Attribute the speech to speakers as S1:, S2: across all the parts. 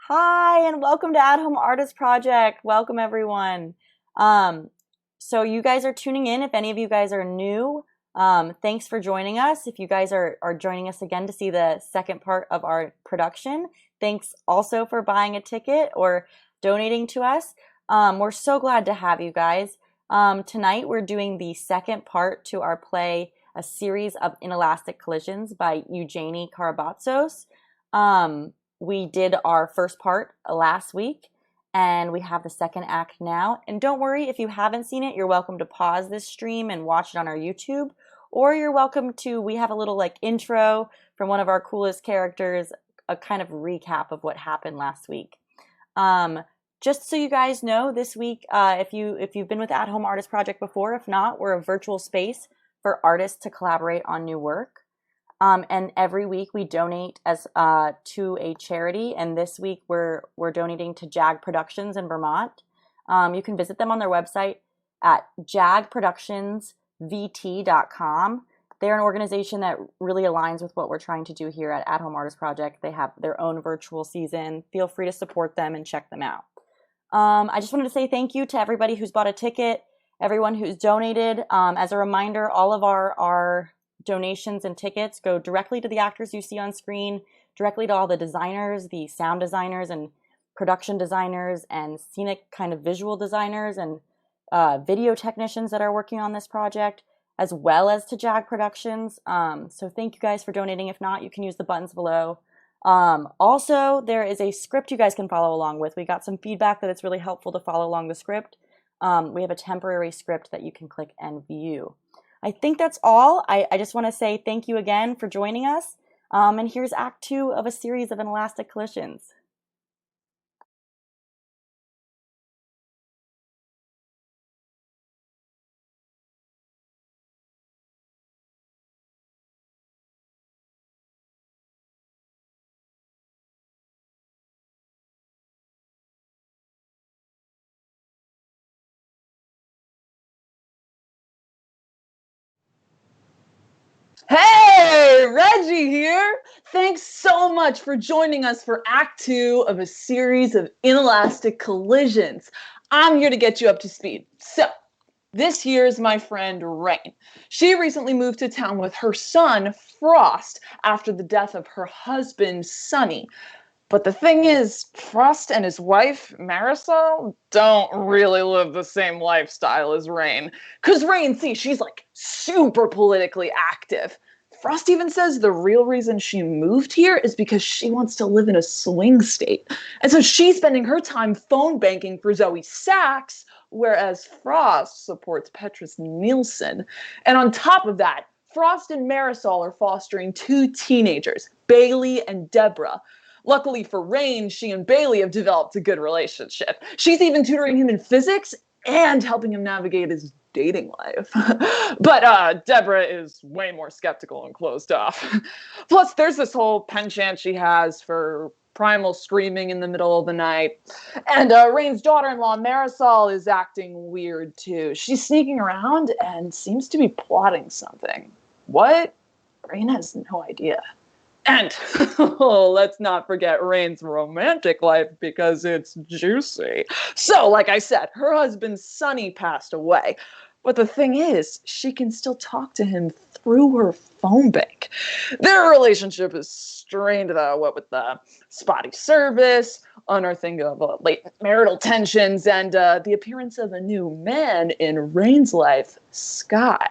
S1: Hi, and welcome to At Home Artist Project. Welcome, everyone. So you guys are tuning in. If any of you guys are new, thanks for joining us. If you guys are joining us again to see the second part of our production, thanks also for buying a ticket or donating to us. We're so glad to have you guys. Tonight we're doing the second part to our play, A Series of Inelastic Collisions by Eugenie Karabatsos. We did our first part last week, and we have the second act now. And don't worry, if you haven't seen it, you're welcome to pause this stream and watch it on our YouTube, or you're welcome to, we have a little intro from one of our coolest characters, a kind of recap of what happened last week. Just so you guys know, this week, if you've been with At Home Artist Project before, if not, we're a virtual space for artists to collaborate on new work. And every week we donate to a charity, and this week we're donating to JAG Productions in Vermont. You can visit them on their website at jagproductionsvt.com. They're an organization that really aligns with what we're trying to do here at Home Artist Project. They have their own virtual season. Feel free to support them and check them out. I just wanted to say thank you to everybody who's bought a ticket, everyone who's donated. As a reminder, all of our donations and tickets go directly to the actors you see on screen, directly to all the designers, the sound designers and production designers and scenic kind of visual designers and video technicians that are working on this project, as well as to JAG Productions. So thank you guys for donating. If not, you can use the buttons below. Also, there is a script you guys can follow along with. We got some feedback that it's really helpful to follow along the script. We have a temporary script that you can click and view. I think that's all. I just want to say thank you again for joining us. And here's Act 2 of A Series of Inelastic Collisions.
S2: Hey, Reggie here. Thanks so much for joining us for Act 2 of A Series of Inelastic Collisions. I'm here to get you up to speed. So, this here's my friend Rain. She recently moved to town with her son, Frost, after the death of her husband, Sunny. But the thing is, Frost and his wife, Marisol, don't really live the same lifestyle as Rain. Because Rain, see, she's super politically active. Frost even says the real reason she moved here is because she wants to live in a swing state. And so she's spending her time phone banking for Zoe Sachs, whereas Frost supports Petrus Nielsen. And on top of that, Frost and Marisol are fostering two teenagers, Bailey and Deborah. Luckily for Rain, she and Bailey have developed a good relationship. She's even tutoring him in physics and helping him navigate his dating life. But Deborah is way more skeptical and closed off. Plus, there's this whole penchant she has for primal screaming in the middle of the night. And Rain's daughter-in-law, Marisol, is acting weird too. She's sneaking around and seems to be plotting something. What? Rain has no idea. And let's not forget Rain's romantic life because it's juicy. So, like I said, her husband Sonny passed away. But the thing is, she can still talk to him through her phone bank. Their relationship is strained, though, what with the spotty service, unearthing of latent marital tensions, and the appearance of a new man in Rain's life, Sky.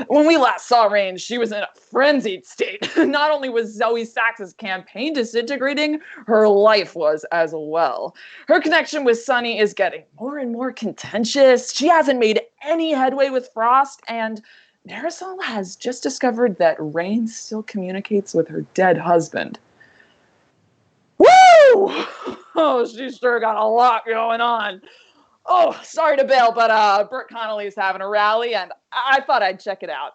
S2: When we last saw Rain, she was in a frenzied state. Not only was Zoe Sachs's campaign disintegrating, her life was as well. Her connection with Sunny is getting more and more contentious. She hasn't made any headway with Frost, and Marisol has just discovered that Rain still communicates with her dead husband. Woo! Oh, she's sure got a lot going on. Oh, sorry to bail, but Bert Connolly's having a rally, and I thought I'd check it out.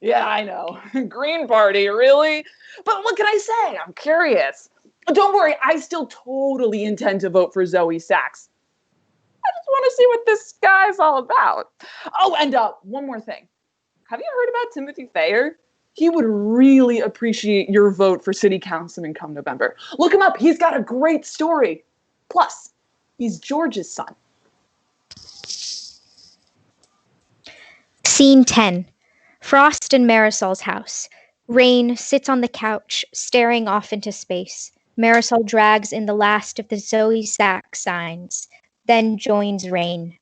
S2: Yeah, I know. Green Party, really? But what can I say? I'm curious. Don't worry, I still totally intend to vote for Zoe Sachs. I just want to see what this guy's all about. Oh, and one more thing. Have you heard about Timothy Thayer? He would really appreciate your vote for city councilman come November. Look him up. He's got a great story. Plus, he's George's son.
S3: Scene 10. Frost and Marisol's house. Rain sits on the couch, staring off into space. Marisol drags in the last of the Zoe Sack signs, then joins Rain.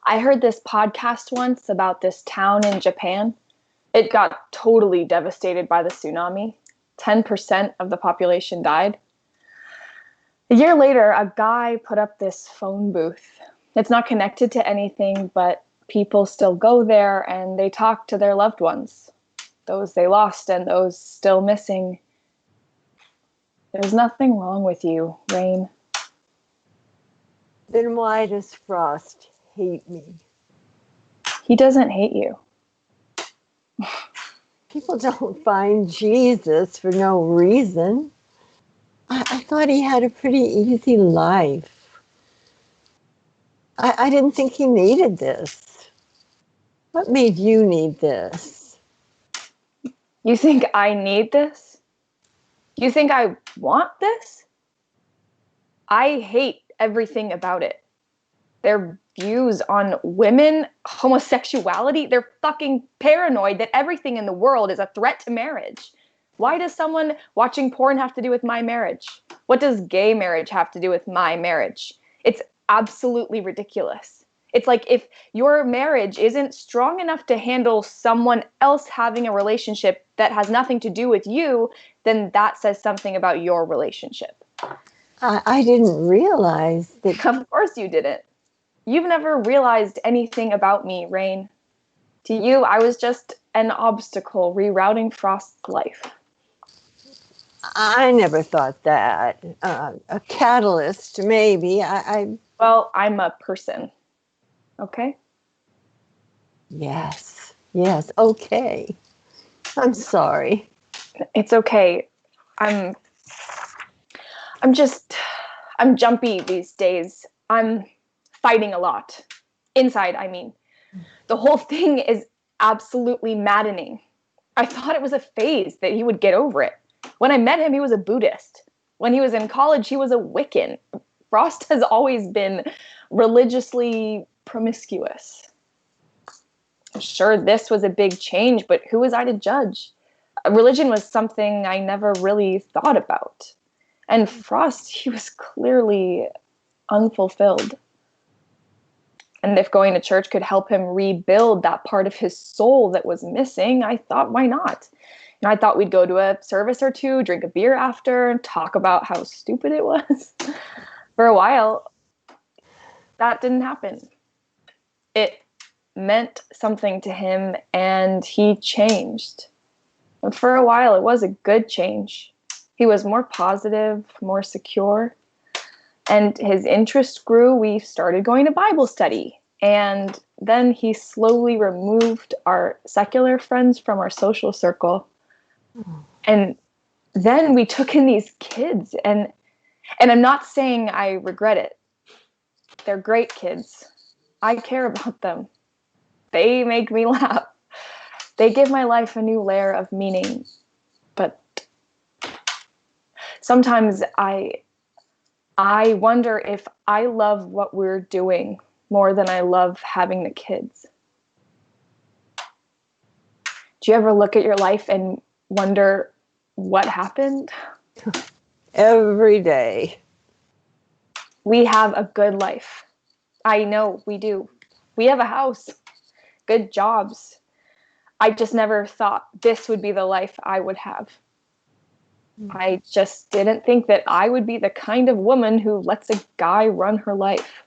S4: I heard this podcast once about this town in Japan. It got totally devastated by the tsunami. 10% of the population died. A year later, a guy put up this phone booth. It's not connected to anything, but people still go there and they talk to their loved ones, those they lost and those still missing. There's nothing wrong with you, Rain.
S5: Then why does Frost hate me?
S4: He doesn't hate you.
S5: People don't find Jesus for no reason. I thought he had a pretty easy life. I didn't think he needed this. What made you need this?
S4: You think I need this? You think I want this? I hate everything about it. Their views on women, homosexuality, they're fucking paranoid that everything in the world is a threat to marriage. Why does someone watching porn have to do with my marriage? What does gay marriage have to do with my marriage? It's absolutely ridiculous. It's like if your marriage isn't strong enough to handle someone else having a relationship that has nothing to do with you, then that says something about your relationship.
S5: I didn't realize that.
S4: Of course you didn't. You've never realized anything about me, Rain. To you, I was just an obstacle rerouting Frost's life.
S5: I never thought that. A catalyst, maybe.
S4: Well, I'm a person. Okay?
S5: Yes, okay. I'm sorry.
S4: It's okay. I'm jumpy these days. I'm fighting a lot. Inside, I mean. The whole thing is absolutely maddening. I thought it was a phase, that he would get over it. When I met him, he was a Buddhist. When he was in college, he was a Wiccan. Frost has always been religiously promiscuous. I'm sure this was a big change, but who was I to judge? Religion was something I never really thought about. And Frost, he was clearly unfulfilled. And if going to church could help him rebuild that part of his soul that was missing, I thought, why not? And I thought we'd go to a service or two, drink a beer after, and talk about how stupid it was. For a while, that didn't happen. It meant something to him, and he changed. And for a while, it was a good change. He was more positive, more secure. And his interest grew. We started going to Bible study. And then he slowly removed our secular friends from our social circle. And then we took in these kids. And I'm not saying I regret it. They're great kids. I care about them. They make me laugh. They give my life a new layer of meaning. But sometimes I wonder if I love what we're doing more than I love having the kids. Do you ever look at your life and wonder what happened?
S5: Every day.
S4: We have a good life. I know we do. We have a house, good jobs. I just never thought this would be the life I would have. I just didn't think that I would be the kind of woman who lets a guy run her life.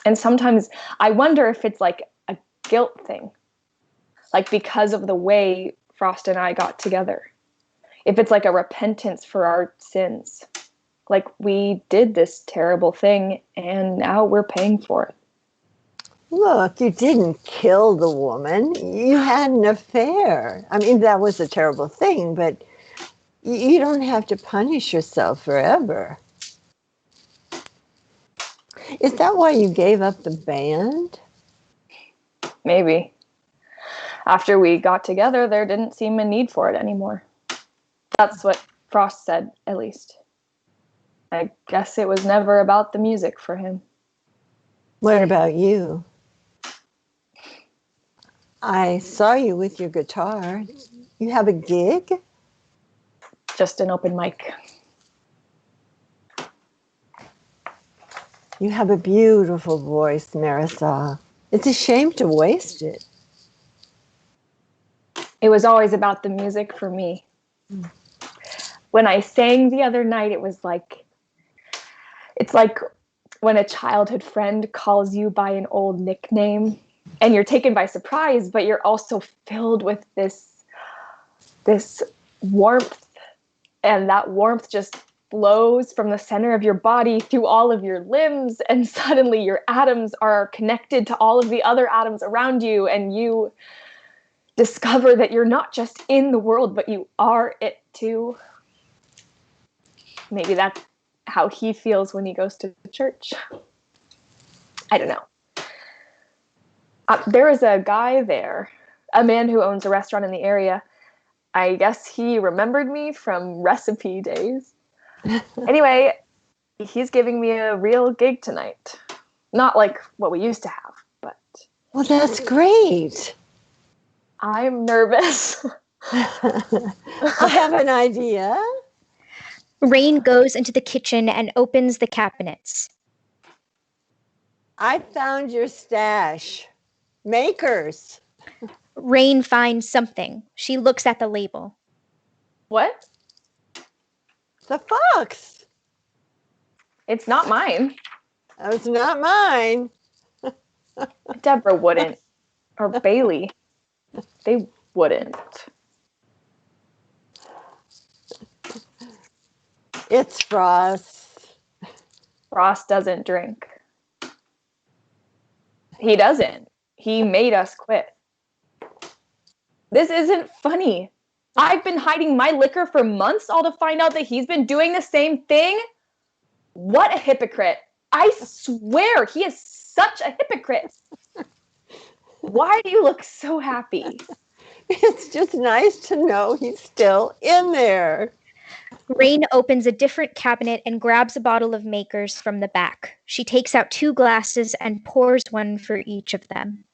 S4: And sometimes I wonder if it's like a guilt thing, like because of the way Frost and I got together. If it's like a repentance for our sins, like we did this terrible thing and now we're paying for it.
S5: Look, you didn't kill the woman. You had an affair. I mean, that was a terrible thing, but you don't have to punish yourself forever. Is that why you gave up the band?
S4: Maybe. After we got together, there didn't seem a need for it anymore. That's what Frost said, at least. I guess it was never about the music for him.
S5: What about you? I saw you with your guitar. You have a gig?
S4: Just an open mic.
S5: You have a beautiful voice, Marisol. It's a shame to waste it.
S4: It was always about the music for me. When I sang the other night, it's like when a childhood friend calls you by an old nickname and you're taken by surprise, but you're also filled with this warmth, and that warmth just flows from the center of your body through all of your limbs, and suddenly your atoms are connected to all of the other atoms around you, and you discover that you're not just in the world, but you are it too. Maybe that's how he feels when he goes to church. I don't know. There is a guy there, a man who owns a restaurant in the area. I guess he remembered me from recipe days. Anyway, he's giving me a real gig tonight. Not like what we used to have, but...
S5: Well, that's great.
S4: I'm nervous.
S5: I have an idea.
S3: Rain goes into the kitchen and opens the cabinets.
S5: I found your stash. Makers.
S3: Rain finds something. She looks at the label.
S4: What?
S5: The fox.
S4: It's not mine.
S5: It's not mine.
S4: Deborah wouldn't. Or Bailey. They wouldn't.
S5: It's Frost.
S4: Ross doesn't drink. He doesn't. He made us quit. This isn't funny. I've been hiding my liquor for months, all to find out that he's been doing the same thing. What a hypocrite. I swear he is such a hypocrite. Why do you look so happy?
S5: It's just nice to know he's still in there.
S3: Rain opens a different cabinet and grabs a bottle of Makers from the back. She takes out 2 glasses and pours one for each of them.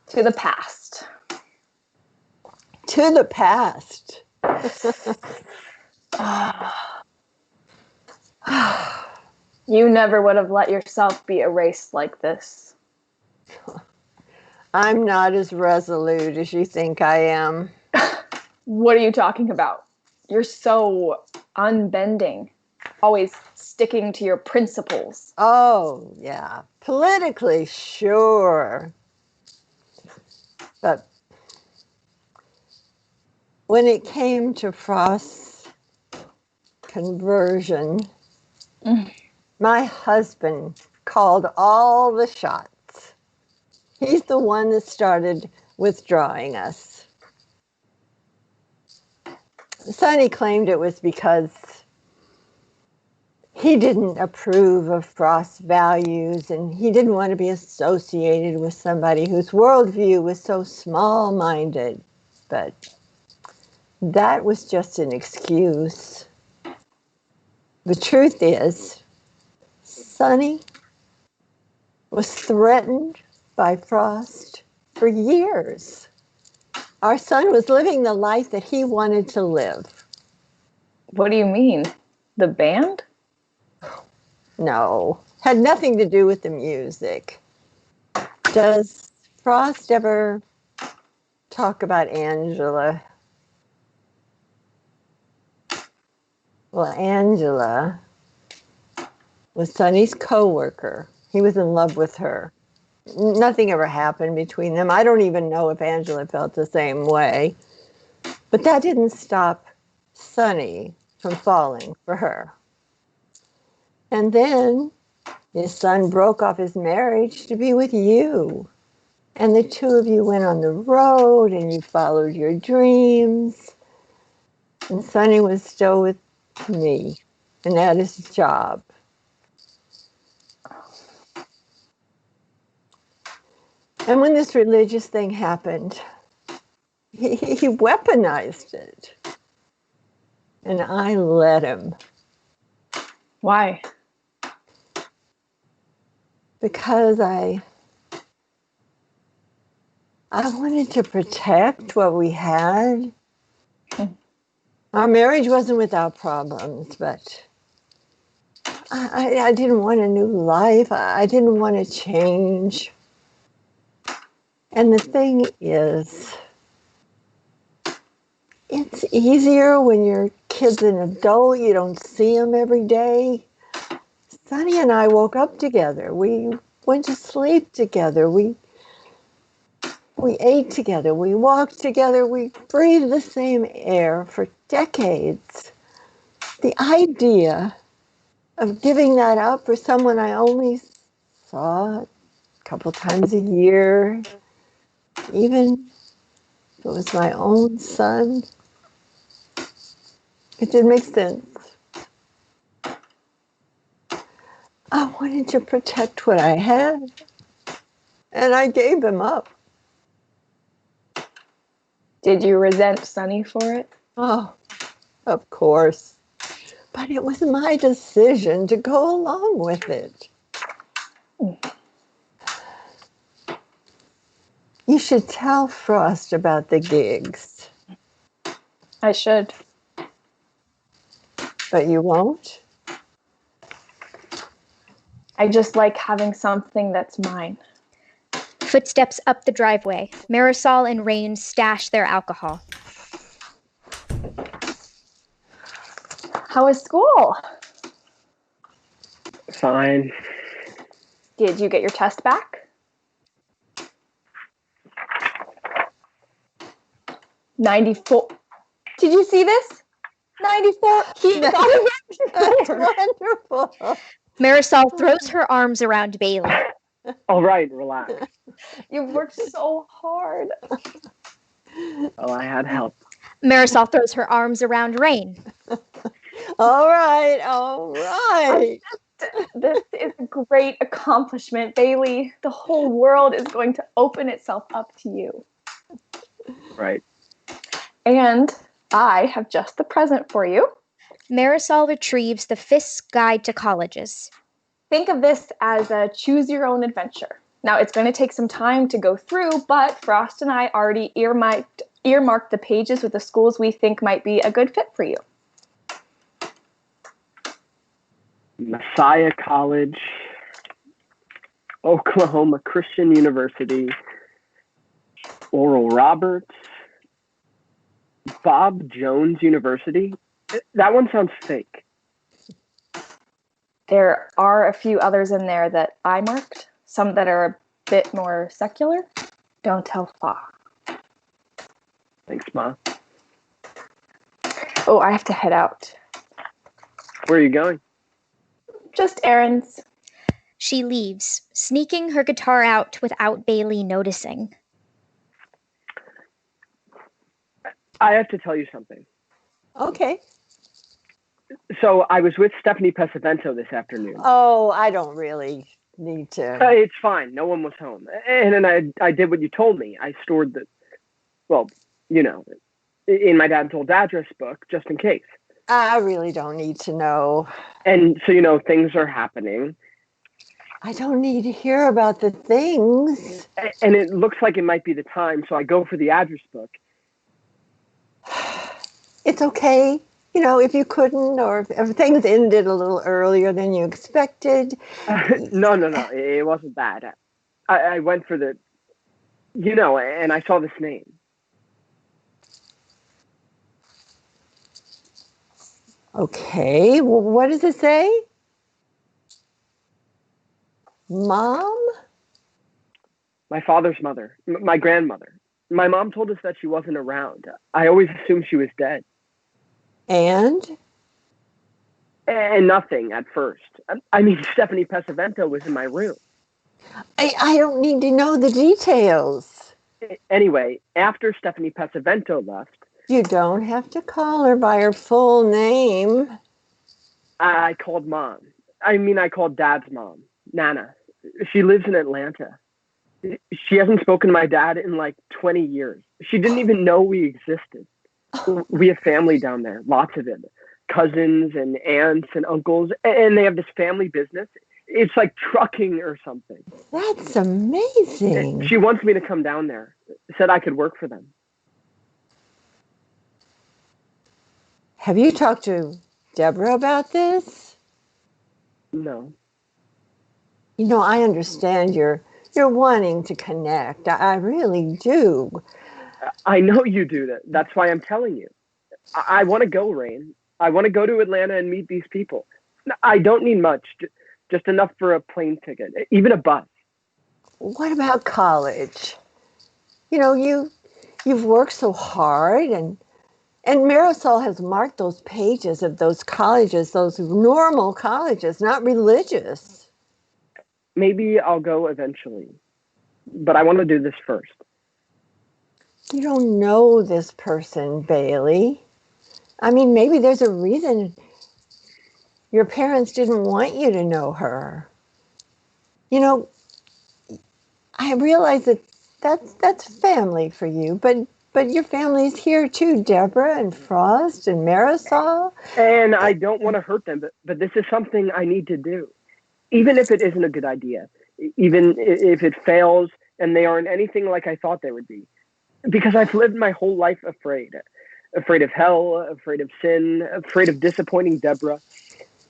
S4: To the past.
S5: To the past.
S4: You never would have let yourself be erased like this.
S5: I'm not as resolute as you think I am.
S4: What are you talking about? You're so unbending. Always sticking to your principles.
S5: Oh, yeah. Politically, sure. But when it came to Frost's conversion, my husband called all the shots. He's the one that started withdrawing us. Sonny claimed it was because he didn't approve of Frost's values and he didn't want to be associated with somebody whose worldview was so small-minded. But that was just an excuse. The truth is, Sonny was threatened by Frost for years. Our son was living the life that he wanted to live.
S4: What do you mean? The band?
S5: No, had nothing to do with the music. Does Frost ever talk about Angela? Well, Angela was Sonny's co-worker. He was in love with her. Nothing ever happened between them. I don't even know if Angela felt the same way. But that didn't stop Sonny from falling for her. And then his son broke off his marriage to be with you. And the two of you went on the road and you followed your dreams. And Sonny was still with me. And that is his job. And when this religious thing happened, he weaponized it. And I let him.
S4: Why?
S5: Because I wanted to protect what we had. Our marriage wasn't without problems, but I didn't want a new life. I didn't want to change. And the thing is, it's easier when your kid's an adult. You don't see him every day. Sonny and I woke up together. We went to sleep together. We ate together. We walked together. We breathed the same air for decades. The idea of giving that up for someone I only saw a couple times a year, even if it was my own son, it didn't make sense. I wanted to protect what I had, and I gave him up.
S4: Did you resent Sonny for it?
S5: Oh, of course. But it was my decision to go along with it. You should tell Frost about the gigs.
S4: I should.
S5: But you won't?
S4: I just like having something that's mine.
S3: Footsteps up the driveway. Marisol and Rain stash their alcohol.
S4: How was school?
S6: Fine.
S4: Did you get your test back? 94. Did you see this? 94. He got a 94.
S5: That's wonderful.
S3: Marisol throws her arms around Bailey.
S6: All right, relax.
S4: You worked so hard.
S6: Oh, I had help.
S3: Marisol throws her arms around Rain.
S5: All right, all right.
S4: This is a great accomplishment, Bailey. The whole world is going to open itself up to you.
S6: Right.
S4: And I have just the present for you.
S3: Marisol retrieves the Fisk's Guide to Colleges.
S4: Think of this as a choose your own adventure. Now, it's going to take some time to go through, but Frost and I already earmarked the pages with the schools we think might be a good fit for you.
S6: Messiah College, Oklahoma Christian University, Oral Roberts, Bob Jones University. That one sounds fake.
S4: There are a few others in there that I marked, some that are a bit more secular. Don't tell Fa.
S6: Thanks, Ma.
S4: Oh, I have to head out.
S6: Where are you going?
S4: Just errands.
S3: She leaves, sneaking her guitar out without Bailey noticing.
S6: I have to tell you something.
S5: Okay.
S6: So I was with Stephanie Pesavento this afternoon.
S5: Oh, I don't really need to.
S6: It's fine. No one was home. And then I did what you told me. I stored in my dad's old address book, just in case.
S5: I really don't need to know.
S6: And so, things are happening.
S5: I don't need to hear about the things.
S6: And it looks like it might be the time, so I go for the address book.
S5: It's okay. If you couldn't, or if things ended a little earlier than you expected.
S6: No. It wasn't bad. I went for the, and I saw this name.
S5: Okay. Well, what does it say? Mom?
S6: My father's mother, my grandmother. My mom told us that she wasn't around. I always assumed she was dead.
S5: And
S6: nothing at first. I mean, Stephanie Pesavento was in my room.
S5: I don't need to know the details.
S6: Anyway, after Stephanie Pesavento left,
S5: you don't have to call her by her full name.
S6: I called Mom. I called Dad's mom, Nana. She lives in Atlanta. She hasn't spoken to my dad in like 20 years. She didn't even know we existed. We have family down there, lots of it, cousins and aunts and uncles, and they have this family business. It's like trucking or something.
S5: That's amazing.
S6: She wants me to come down there, said I could work for them.
S5: Have you talked to Deborah about this?
S6: No.
S5: You know, I understand you're wanting to connect. I really do.
S6: I know you do that. That's why I'm telling you. I want to go, Rain. I want to go to Atlanta and meet these people. I don't need much, just enough for a plane ticket, even a bus.
S5: What about college? You know, you've worked so hard, and Marisol has marked those pages of those colleges, those normal colleges, not religious.
S6: Maybe I'll go eventually, but I want to do this first.
S5: You don't know this person, Bailey. I mean, maybe there's a reason your parents didn't want you to know her. You know, I realize that that's family for you, but your family's here too, Deborah and Frost and Marisol.
S6: And I don't want to hurt them, but this is something I need to do. Even if it isn't a good idea, even if it fails and they aren't anything like I thought they would be. Because I've lived my whole life afraid of hell, afraid of sin, afraid of disappointing Deborah.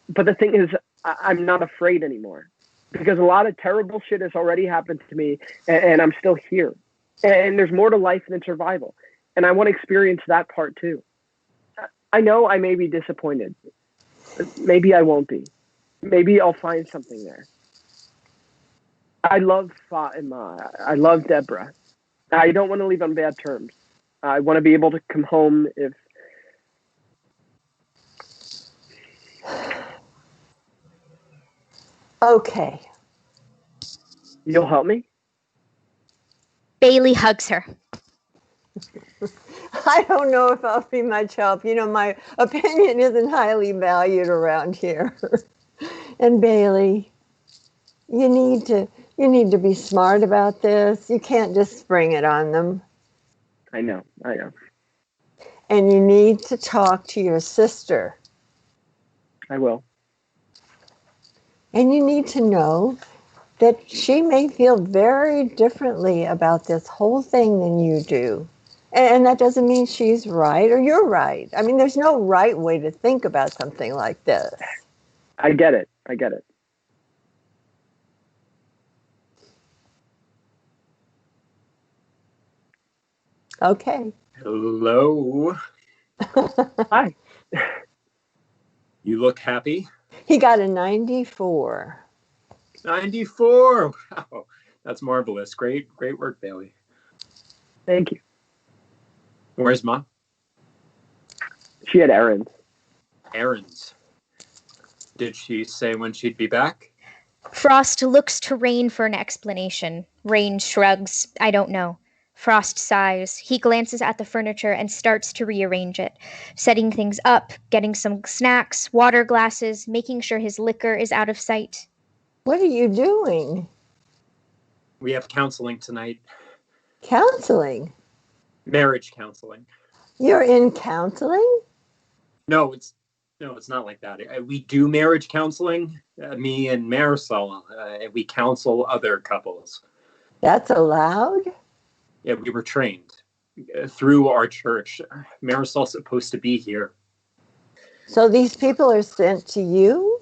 S6: But the thing is, I'm not afraid anymore because a lot of terrible shit has already happened to me and I'm still here. And there's more to life than survival. And I want to experience that part too. I know I may be disappointed. Maybe I won't be. Maybe I'll find something there. I love Fatima. I love Deborah. I don't want to leave on bad terms. I want to be able to come home if...
S5: Okay.
S6: You'll help me?
S3: Bailey hugs her.
S5: I don't know if I'll be much help. You know, my opinion isn't highly valued around here. And Bailey, you need to be smart about this. You can't just spring it on them.
S6: I know.
S5: And you need to talk to your sister.
S6: I will.
S5: And you need to know that she may feel very differently about this whole thing than you do. And that doesn't mean she's right or you're right. I mean, there's no right way to think about something like this.
S6: I get it.
S5: Okay.
S7: Hello.
S6: Hi.
S7: You look happy.
S5: He got a 94.
S7: 94. Wow. That's marvelous. Great work, Bailey.
S6: Thank you.
S7: Where's Mom?
S6: She had errands.
S7: Errands. Did she say when she'd be back?
S3: Frost looks to Rain for an explanation. Rain shrugs. I don't know. Frost sighs. He glances at the furniture and starts to rearrange it, setting things up, getting some snacks, water glasses, making sure his liquor is out of sight.
S5: What are you doing?
S7: We have counseling tonight.
S5: Counseling?
S7: Marriage counseling.
S5: You're in counseling?
S7: No, it's not like that. We do marriage counseling. Me and Marisol. We counsel other couples.
S5: That's allowed?
S7: Yeah, we were trained through our church. Marisol's supposed to be here.
S5: So these people are sent to you?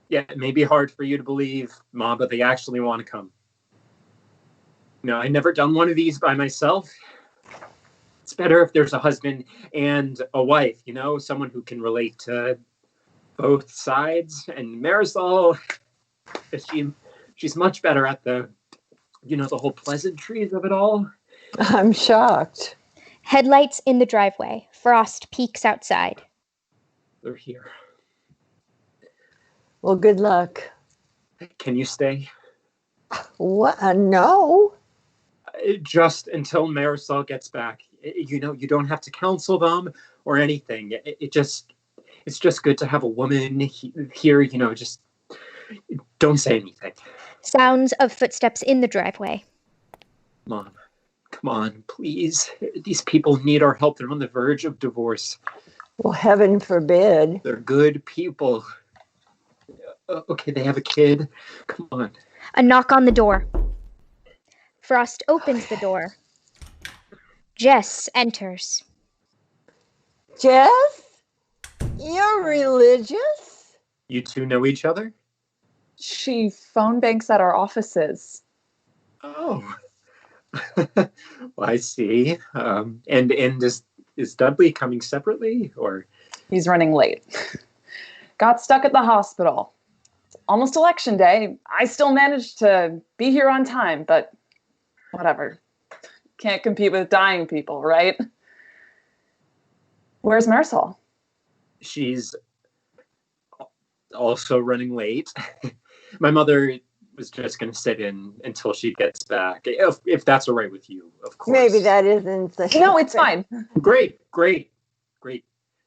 S7: Yeah, it may be hard for you to believe, Mom, but they actually want to come. No, I've never done one of these by myself. It's better if there's a husband and a wife, someone who can relate to both sides. And Marisol, she's much better at the whole pleasantries of it all.
S5: I'm shocked.
S3: Headlights in the driveway. Frost peeks outside.
S7: They're here.
S5: Well, good luck.
S7: Can you stay?
S5: What? No.
S7: Just until Marisol gets back. You don't have to counsel them or anything. It's just good to have a woman here, just don't say anything.
S3: Sounds of footsteps in the driveway.
S7: Mom, come on, please. These people need our help. They're on the verge of divorce.
S5: Well, heaven forbid.
S7: They're good people. Okay, they have a kid. Come on.
S3: A knock on the door. Frost opens the door. Jess enters.
S5: Jess? You're religious?
S7: You two know each other?
S2: She phone banks at our offices.
S7: Oh. Well, I see. And is Dudley coming separately, or?
S2: He's running late. Got stuck at the hospital. It's almost election day. I still managed to be here on time, but whatever. Can't compete with dying people, right? Where's Marisol?
S7: She's also running late. My mother was just going to sit in until she gets back, if that's all right with you, of course.
S5: Maybe that isn't.
S2: No, it's fine.
S7: Great.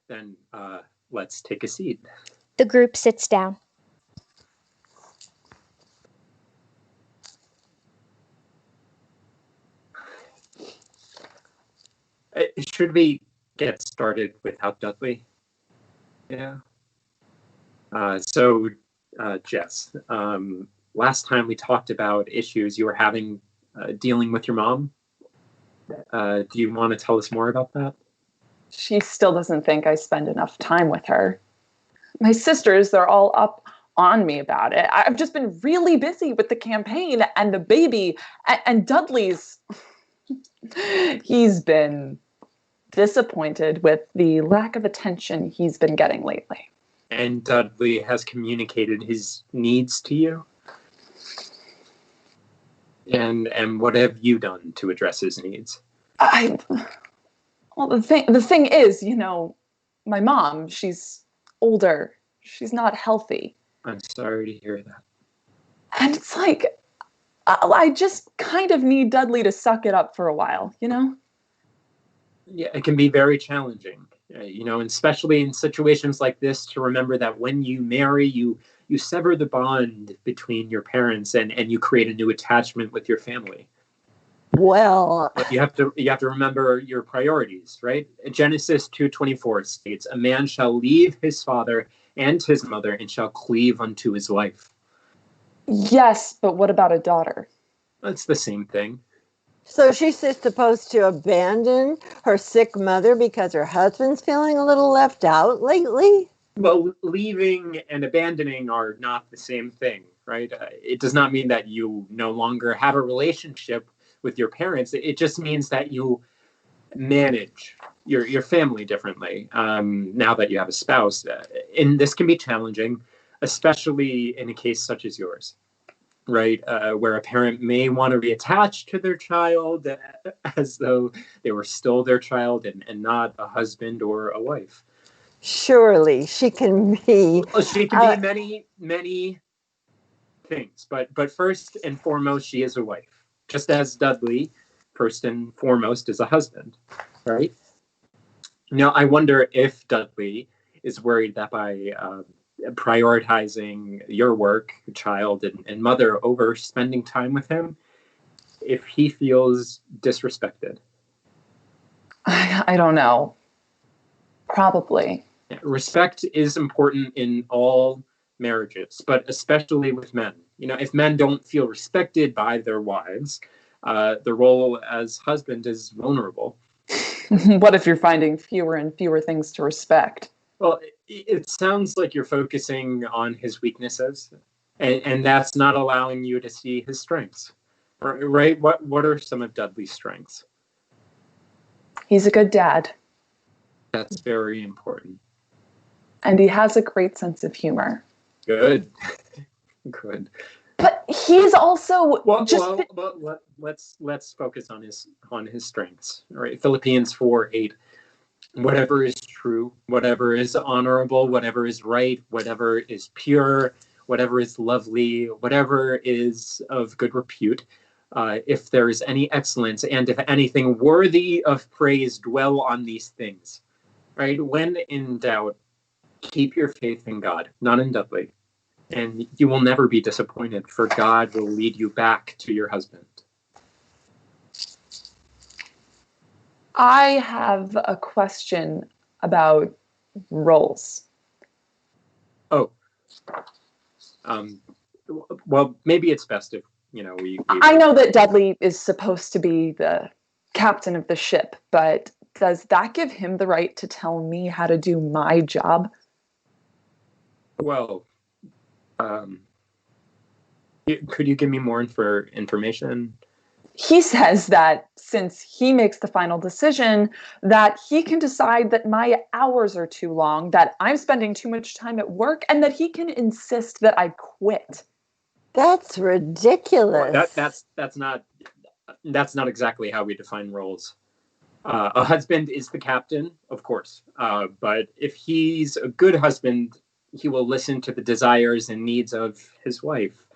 S7: Then let's take a seat.
S3: The group sits down.
S7: Should we get started without Dudley? Yeah. So, Jess, last time we talked about issues you were having dealing with your mom. Do you want to tell us more about that?
S2: She still doesn't think I spend enough time with her. My sisters, they're all up on me about it. I've just been really busy with the campaign and the baby, and Dudley's... He's been disappointed with the lack of attention he's been getting lately.
S7: And Dudley has communicated his needs to you? And what have you done to address his needs?
S2: Well, the thing is, my mom, she's older. She's not healthy.
S7: I'm sorry to hear that.
S2: And it's like, I just kind of need Dudley to suck it up for a while,
S7: Yeah, it can be very challenging, and especially in situations like this, to remember that when you marry, you sever the bond between your parents and you create a new attachment with your family.
S5: Well,
S7: But you have to remember your priorities, right? Genesis 2:24 states, "A man shall leave his father and his mother and shall cleave unto his wife."
S2: Yes, but what about a daughter?
S7: That's the same thing.
S5: so she's just supposed to abandon her sick mother because her husband's feeling a little left out lately?
S7: Well, leaving and abandoning are not the same thing, right? It does not mean that you no longer have a relationship with your parents. It just means that you manage your family differently now that you have a spouse. And this can be challenging, especially in a case such as yours, right? Where a parent may want to reattach to their child as though they were still their child and not a husband or a wife.
S5: Surely she can be.
S7: Well, she can be many things, but first and foremost, she is a wife, just as Dudley, first and foremost, is a husband, right? Now, I wonder if Dudley is worried that by prioritizing your work, child, and mother over spending time with him, if he feels disrespected.
S2: I don't know. Probably.
S7: Respect is important in all marriages, but especially with men. If men don't feel respected by their wives, the role as husband is vulnerable.
S2: What if you're finding fewer and fewer things to respect?
S7: Well, it sounds like you're focusing on his weaknesses, and that's not allowing you to see his strengths, right? What are some of Dudley's strengths?
S2: He's a good dad.
S7: That's very important.
S2: And he has a great sense of humor.
S7: Good. Good.
S2: But he's also
S7: let's focus on his strengths. All right, Philippians 4:8. Whatever is true, whatever is honorable, whatever is right, whatever is pure, whatever is lovely, whatever is of good repute, if there is any excellence, and if anything worthy of praise, dwell on these things. Right? When in doubt, keep your faith in God, not in Dudley. And you will never be disappointed, for God will lead you back to your husband.
S2: I have a question about roles.
S7: Oh. Well, maybe it's best if, we
S2: I know that Dudley is supposed to be the captain of the ship, but does that give him the right to tell me how to do my job?
S7: Well, could you give me more information?
S2: He says that since he makes the final decision, that he can decide that my hours are too long, that I'm spending too much time at work, and that he can insist that I quit.
S5: That's ridiculous.
S7: Well, that's not exactly how we define roles. A husband is the captain, of course, but if he's a good husband, he will listen to the desires and needs of his wife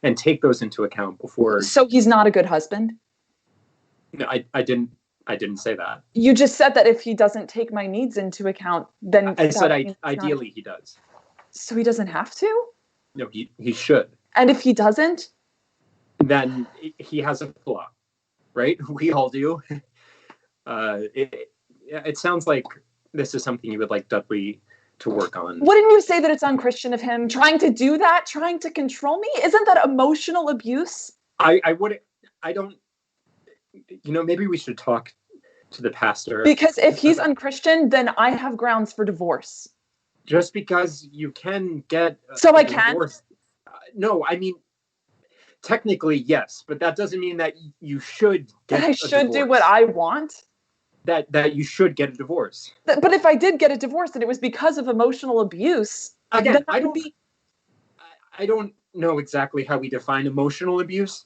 S7: and take those into account before.
S2: So he's not a good husband?
S7: No, I didn't say that.
S2: You just said that if he doesn't take my needs into account, then
S7: I said ideally he does.
S2: So he doesn't have to?
S7: No, he should.
S2: And if he doesn't?
S7: Then he has a flaw, right? We all do. It sounds like this is something you would like Dudley to work on.
S2: Wouldn't you say that it's unchristian of him trying to do that, trying to control me? Isn't that emotional abuse?
S7: I don't, maybe we should talk to the pastor.
S2: Because if he's unchristian, then I have grounds for divorce.
S7: Just because you can get
S2: so I can?
S7: No, I mean, technically, yes, but that doesn't mean that you should get
S2: I should do what I want?
S7: That you should get a divorce.
S2: But if I did get a divorce and it was because of emotional abuse,
S7: again, I don't know exactly how we define emotional abuse.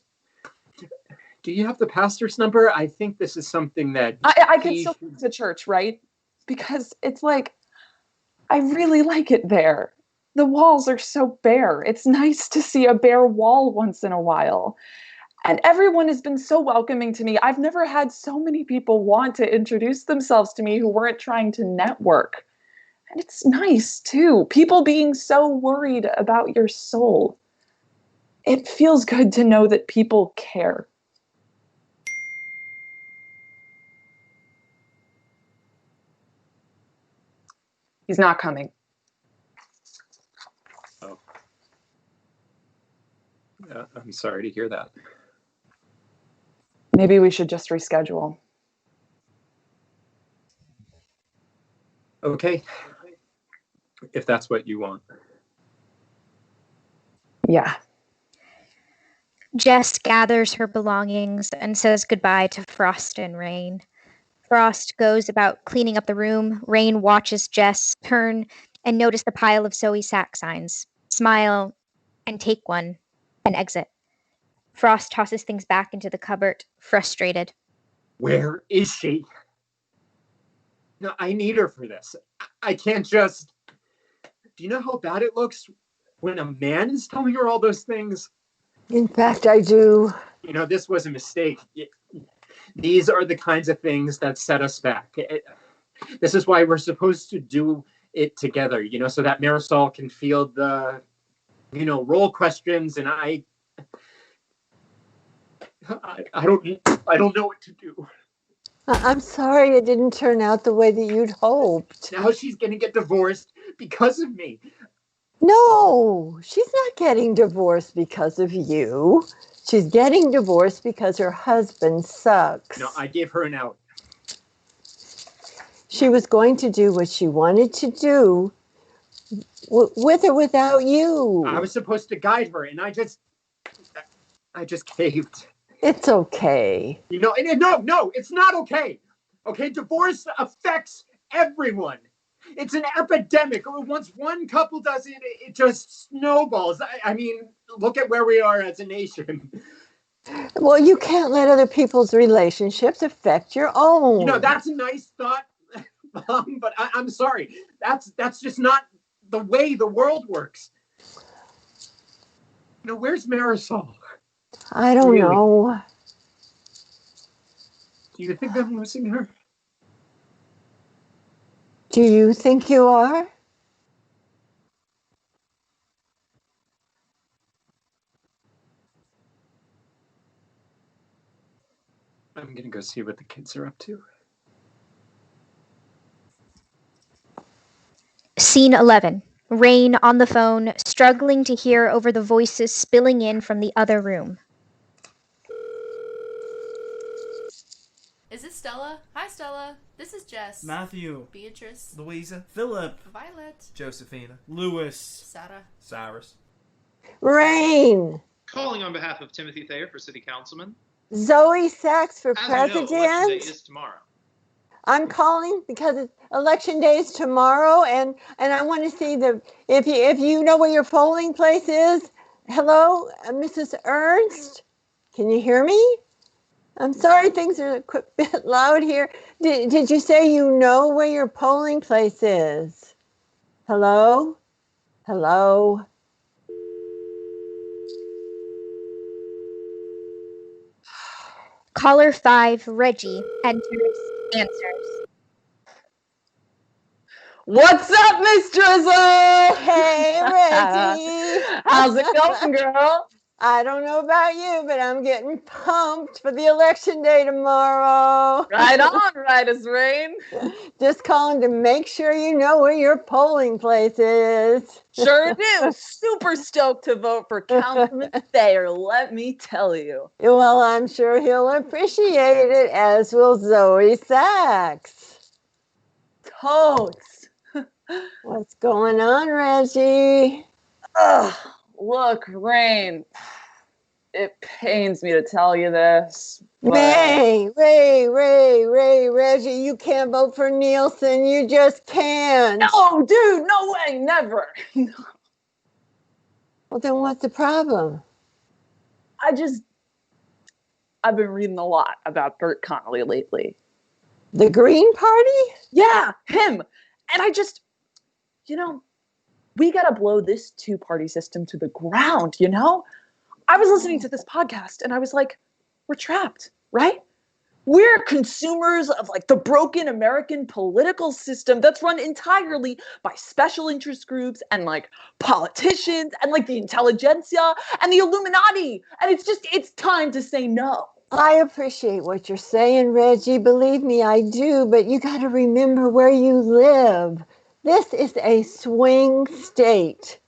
S7: Do you have the pastor's number? I think this is something that
S2: I can still go to church, right? Because it's like, I really like it there. The walls are so bare. It's nice to see a bare wall once in a while. And everyone has been so welcoming to me. I've never had so many people want to introduce themselves to me who weren't trying to network. And it's nice, too. People being so worried about your soul. It feels good to know that people care. He's not coming.
S7: Oh. I'm sorry to hear that.
S2: Maybe we should just reschedule.
S7: Okay. If that's what you want.
S2: Yeah.
S3: Jess gathers her belongings and says goodbye to Frost and Rain. Frost goes about cleaning up the room. Rain watches Jess turn and notice the pile of Zoe sack signs, smile, and take one, and exit. Frost tosses things back into the cupboard, frustrated.
S7: Where is she? No, I need her for this. I can't just... Do you know how bad it looks when a man is telling her all those things?
S5: In fact, I do.
S7: This was a mistake. These are the kinds of things that set us back. This is why we're supposed to do it together, so that Marisol can field the, role questions, and I don't know what to do.
S5: I'm sorry it didn't turn out the way that you'd hoped.
S7: Now she's going to get divorced because of me.
S5: No, she's not getting divorced because of you. She's getting divorced because her husband sucks.
S7: No, I gave her an out.
S5: She was going to do what she wanted to do with or without you.
S7: I was supposed to guide her, and I just caved.
S5: It's okay.
S7: No, it's not okay. Okay, divorce affects everyone. It's an epidemic. Once one couple does it, it just snowballs. I mean, look at where we are as a nation.
S5: Well, you can't let other people's relationships affect your own.
S7: That's a nice thought, but I'm sorry. That's just not the way the world works. Where's Marisol?
S5: I don't know.
S7: Do you think I'm losing her?
S5: Do you think you are?
S7: I'm going to go see what the kids are up to.
S3: Scene 11. Rain on the phone, struggling to hear over the voices spilling in from the other room.
S8: Is this Stella? Hi, Stella. This is Jess.
S9: Matthew.
S8: Beatrice.
S9: Louisa. Philip.
S8: Violet.
S9: Josephina. Lewis.
S8: Sarah.
S9: Cyrus.
S5: Rain.
S10: Calling on behalf of Timothy Thayer for City Councilman.
S5: Zoe Sachs for
S10: As you know, Election Day
S5: president.
S10: is tomorrow.
S5: I'm calling because election day is tomorrow, and I want to see if you know where your polling place is. Hello, Mrs. Ernst. Can you hear me? I'm sorry, things are a bit loud here. Did you say you know where your polling place is? Hello? Hello?
S3: Caller 5, Reggie, enters, answers.
S2: What's up, Miss Drizzle?
S5: Hey, Reggie.
S2: How's it going, girl?
S5: I don't know about you, but I'm getting pumped for the election day tomorrow.
S2: Right on, right as rain.
S5: Just calling to make sure you know where your polling place is.
S2: Sure do. Super stoked to vote for Councilman Thayer, let me tell you.
S5: Well, I'm sure he'll appreciate it, as will Zoe Sachs.
S2: Totes.
S5: What's going on, Reggie?
S2: Ugh, look, Rain. It pains me to tell you this. but-
S5: Reggie, you can't vote for Nielsen. You just can't.
S2: No, dude, no way, never.
S5: Well, then what's the problem?
S2: I've been reading a lot about Bert Connolly lately.
S5: The Green Party?
S2: Yeah, him. And we got to blow this two-party system to the ground, I was listening to this podcast and I was like, we're trapped, right? We're consumers of the broken American political system that's run entirely by special interest groups and politicians and the intelligentsia and the Illuminati. And it's time to say no.
S5: I appreciate what you're saying, Reggie. Believe me, I do. But you got to remember where you live. This is a swing state.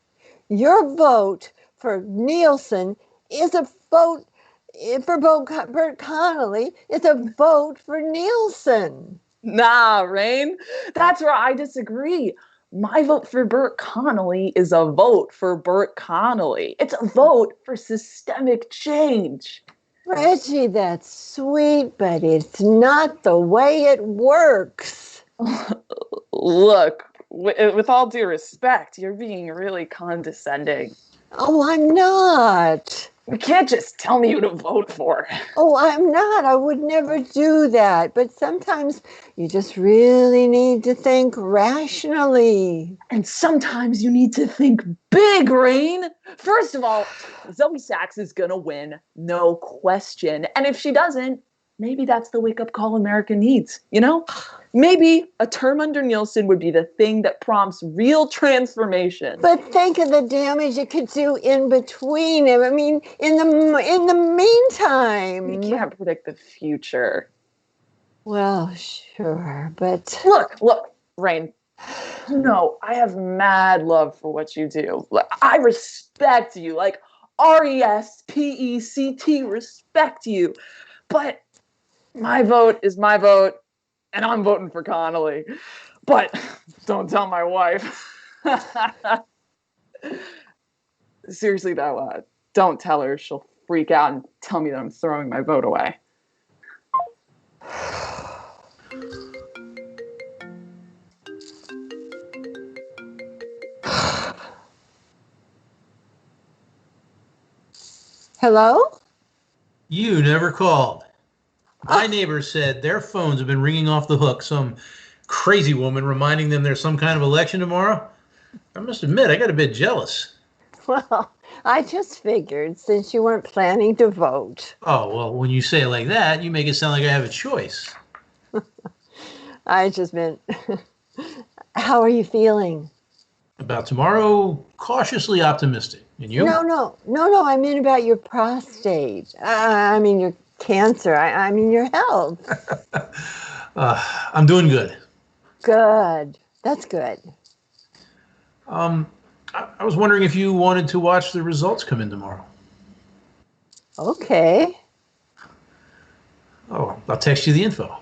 S5: Your vote for Nielsen is a vote for Bert Connolly. It's a vote for Nielsen.
S2: Nah, Rain, that's where I disagree. My vote for Bert Connolly is a vote for Bert Connolly. It's a vote for systemic change.
S5: Reggie, that's sweet, but it's not the way it works.
S2: Look, with all due respect, you're being really condescending.
S5: Oh, I'm not.
S2: You can't just tell me who to vote for.
S5: Oh, I'm not. I would never do that. But sometimes you just really need to think rationally.
S2: And sometimes you need to think big, Rain. First of all, Zoe Sachs is going to win, no question. And if she doesn't, maybe that's the wake-up call America needs, Maybe a term under Nielsen would be the thing that prompts real transformation.
S5: But think of the damage it could do in between. I mean, in the meantime.
S2: You can't predict the future.
S5: Well, sure, but
S2: Look, Rain. I have mad love for what you do. I respect you. RESPECT, respect you. But my vote is my vote. And I'm voting for Connolly. But don't tell my wife. Seriously, though, don't tell her. She'll freak out and tell me that I'm throwing my vote away.
S5: hello?
S11: You never called. My neighbors said their phones have been ringing off the hook. Some crazy woman reminding them there's some kind of election tomorrow. I must admit, I got a bit jealous.
S5: Well, I just figured since you weren't planning to vote.
S11: Oh, well, when you say it like that, you make it sound like I have a choice.
S5: I just meant, how are you feeling?
S11: About tomorrow, cautiously optimistic. And you?
S5: No, I mean about your prostate. I mean your cancer. I mean your health.
S11: I'm doing good.
S5: Good. That's good.
S11: I was wondering if you wanted to watch the results come in tomorrow.
S5: Okay.
S11: Oh, I'll text you the info.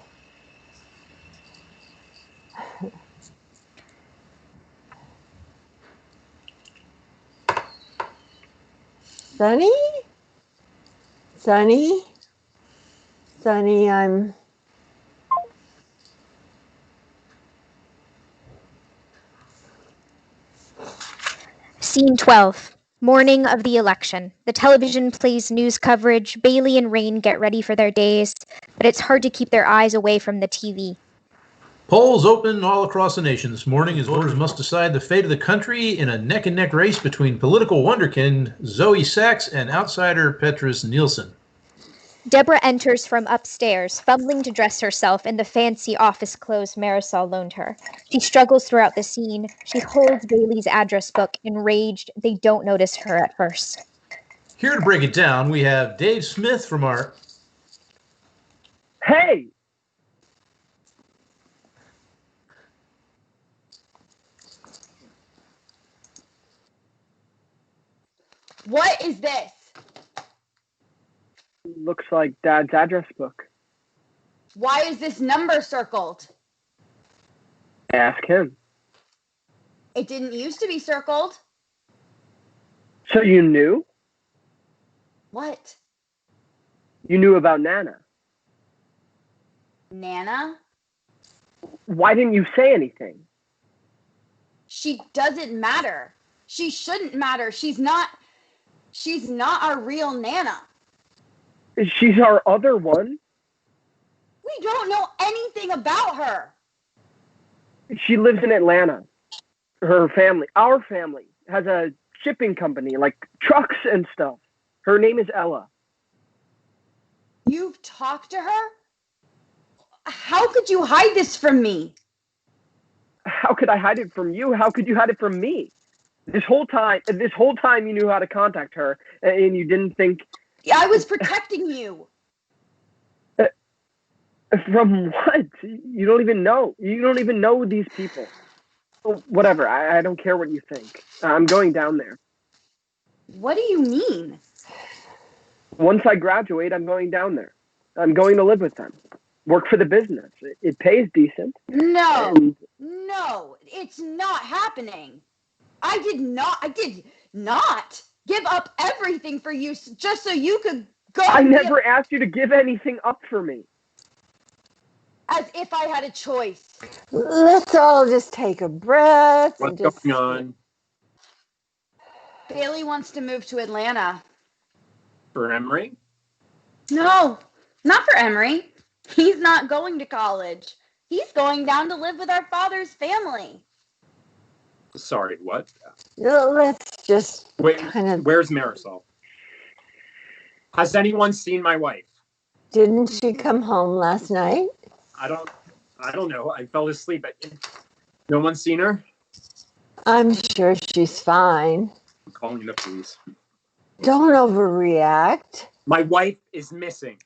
S5: Sonny? Sonny? Sonny, I'm...
S3: Scene 12. Morning of the election. The television plays news coverage. Bailey and Rain get ready for their days, but it's hard to keep their eyes away from the TV.
S11: Polls open all across the nation this morning as voters must decide the fate of the country in a neck-and-neck race between political wonderkind Zoe Sachs and outsider Petrus Nielsen.
S3: Deborah enters from upstairs, fumbling to dress herself in the fancy office clothes Marisol loaned her. She struggles throughout the scene. She holds Bailey's address book. Enraged, they don't notice her at first.
S11: Here to break it down, we have Dave Smith from our...
S6: Hey!
S12: What is this?
S6: Looks like Dad's address book.
S12: Why is this number circled?
S6: Ask him.
S12: It didn't used to be circled.
S6: So you knew?
S12: What?
S6: You knew about Nana.
S12: Nana?
S6: Why didn't you say anything?
S12: She doesn't matter. She shouldn't matter. She's not our real Nana.
S6: She's our other one.
S12: We don't know anything about her.
S6: She lives in Atlanta. Her family, our family, has a shipping company, like trucks and stuff. Her name is Ella.
S12: You've talked to her? How could you hide this from me?
S6: How could I hide it from you? How could you hide it from me? This whole time you knew how to contact her, and you didn't think...
S12: I was protecting you.
S6: From what? You don't even know. You don't even know these people. Whatever. I don't care what you think. I'm going down there.
S12: What do you mean?
S6: Once I graduate, I'm going down there. I'm going to live with them. Work for the business. It pays decent.
S12: No, it's not happening. I did not give up everything for you just so you could go.
S6: I never asked you to give anything up for me.
S12: As if I had a choice.
S5: Let's all just take a breath.
S7: What's going on?
S12: Bailey wants to move to Atlanta.
S7: For Emory?
S12: No, not for Emory. He's not going to college. He's going down to live with our father's family.
S7: Sorry, what?
S5: Let's just
S7: Wait, where's Marisol? Has anyone seen my wife?
S5: Didn't she come home last night?
S7: I don't know. I fell asleep. No one's seen her?
S5: I'm sure she's fine.
S7: I'm calling the police.
S5: Don't overreact.
S7: My wife is missing.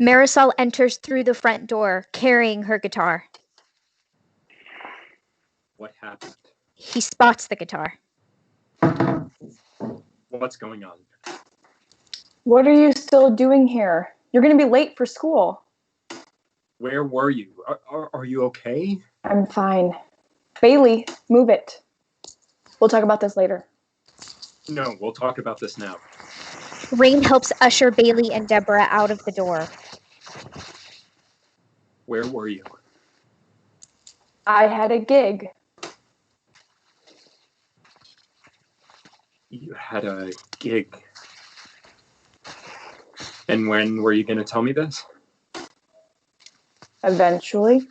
S3: Marisol enters through the front door, carrying her guitar.
S7: What happened?
S3: He spots the guitar.
S7: What's going on?
S4: What are you still doing here? You're going to be late for school.
S7: Where were you? Are you okay?
S4: I'm fine. Bailey, move it. We'll talk about this later.
S7: No, we'll talk about this now.
S3: Rain helps usher Bailey and Deborah out of the door.
S7: Where were you?
S4: I had a gig.
S7: You had a gig. And when were you going to tell me this?
S4: Eventually.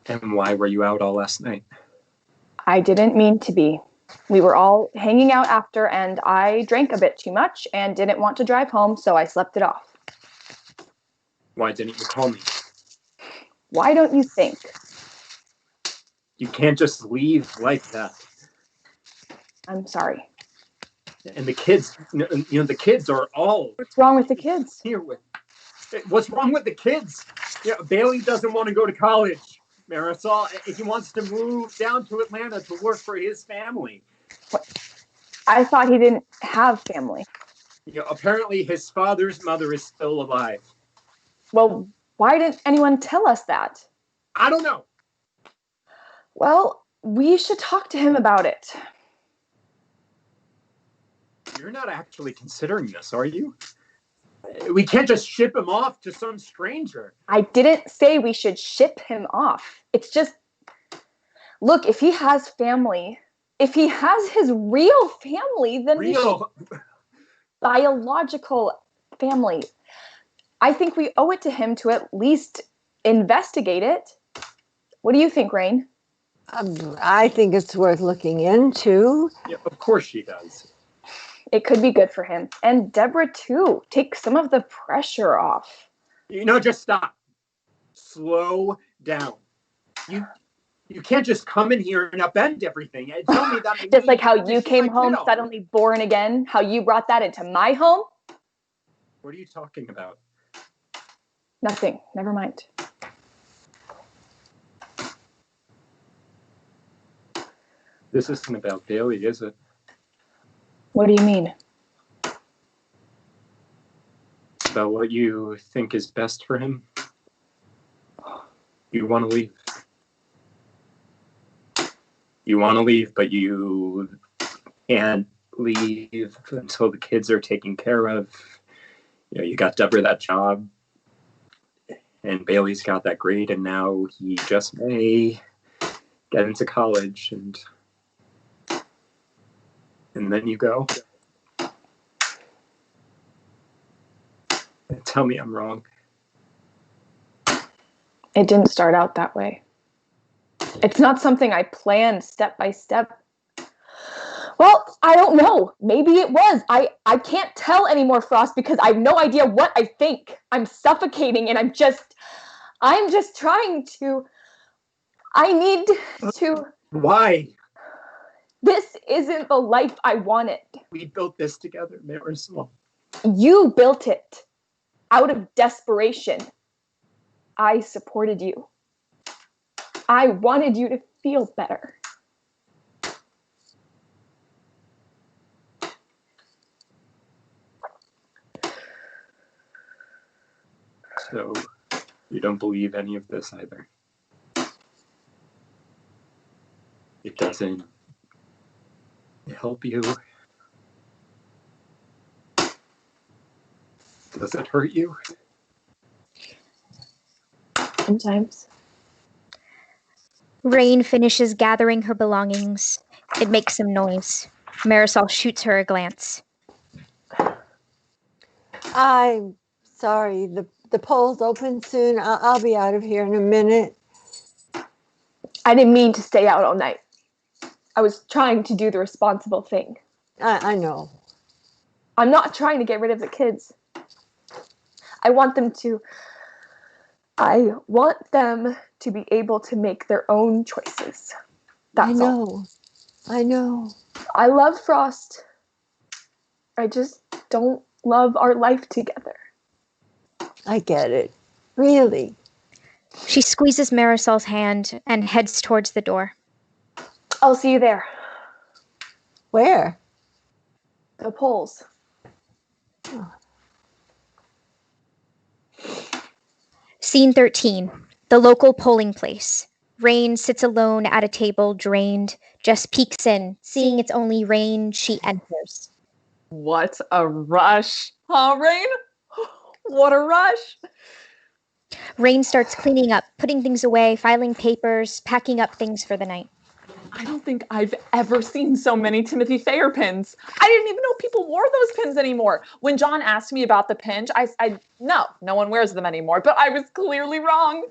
S7: And why were you out all last night?
S4: I didn't mean to be. We were all hanging out after, and I drank a bit too much and didn't want to drive home, so I slept it off.
S7: Why didn't you call me?
S4: Why don't you think?
S7: You can't just leave like that.
S4: I'm sorry.
S7: And the kids, the kids are all...
S4: What's wrong with the kids?
S7: Here with... What's wrong with the kids? Bailey doesn't want to go to college. Marisol. He wants to move down to Atlanta to work for his family.
S4: What? I thought he didn't have family.
S7: Apparently his father's mother is still alive.
S4: Well, why didn't anyone tell us that?
S7: I don't know.
S4: Well, we should talk to him about it.
S7: You're not actually considering this, are you? We can't just ship him off to some stranger.
S4: I didn't say we should ship him off. It's just, look, if he has family, if he has his real family, then biological family. I think we owe it to him to at least investigate it. What do you think, Rain?
S5: I think it's worth looking into.
S7: Yeah, of course she does.
S4: It could be good for him. And Deborah, too. Take some of the pressure off.
S7: Just stop. Slow down. You can't just come in here and upend everything. Tell me that.
S4: Just like how you came home suddenly born again, how you brought that into my home?
S7: What are you talking about?
S4: Nothing. Never mind.
S7: This isn't about Bailey, is it?
S4: What do you mean?
S7: About what you think is best for him? You want to leave. You want to leave, but you can't leave until the kids are taken care of. You got Deborah that job, and Bailey's got that grade, and now he just may get into college, and then you go. Tell me I'm wrong.
S4: It didn't start out that way. It's not something I planned step by step. Well, I don't know. Maybe it was. I can't tell anymore, Frost, because I have no idea what I think. I'm suffocating, and I'm just trying to. I need to.
S7: Why?
S4: This isn't the life I wanted.
S7: We built this together, Marisol.
S4: You built it out of desperation. I supported you. I wanted you to feel better.
S7: So, you don't believe any of this either? It doesn't help you? Does it hurt you?
S4: Sometimes.
S3: Rain finishes gathering her belongings. It makes some noise. Marisol shoots her a glance.
S5: I'm sorry. The poll's open soon. I'll be out of here in a minute.
S4: I didn't mean to stay out all night. I was trying to do the responsible thing.
S5: I know.
S4: I'm not trying to get rid of the kids. I want them to be able to make their own choices. That's all.
S5: I know.
S4: I love Frost. I just don't love our life together.
S5: I get it. Really.
S3: She squeezes Marisol's hand and heads towards the door.
S4: I'll see you there.
S5: Where?
S4: The polls.
S5: Oh.
S3: Scene 13. The local polling place. Rain sits alone at a table, drained. Jess peeks in. Seeing it's only Rain, she enters.
S2: What a rush. Huh, Rain? What a rush.
S3: Rain starts cleaning up, putting things away, filing papers, packing up things for the night.
S2: I don't think I've ever seen so many Timothy Thayer pins. I didn't even know people wore those pins anymore. When John asked me about the pinch, I no one wears them anymore, but I was clearly wrong.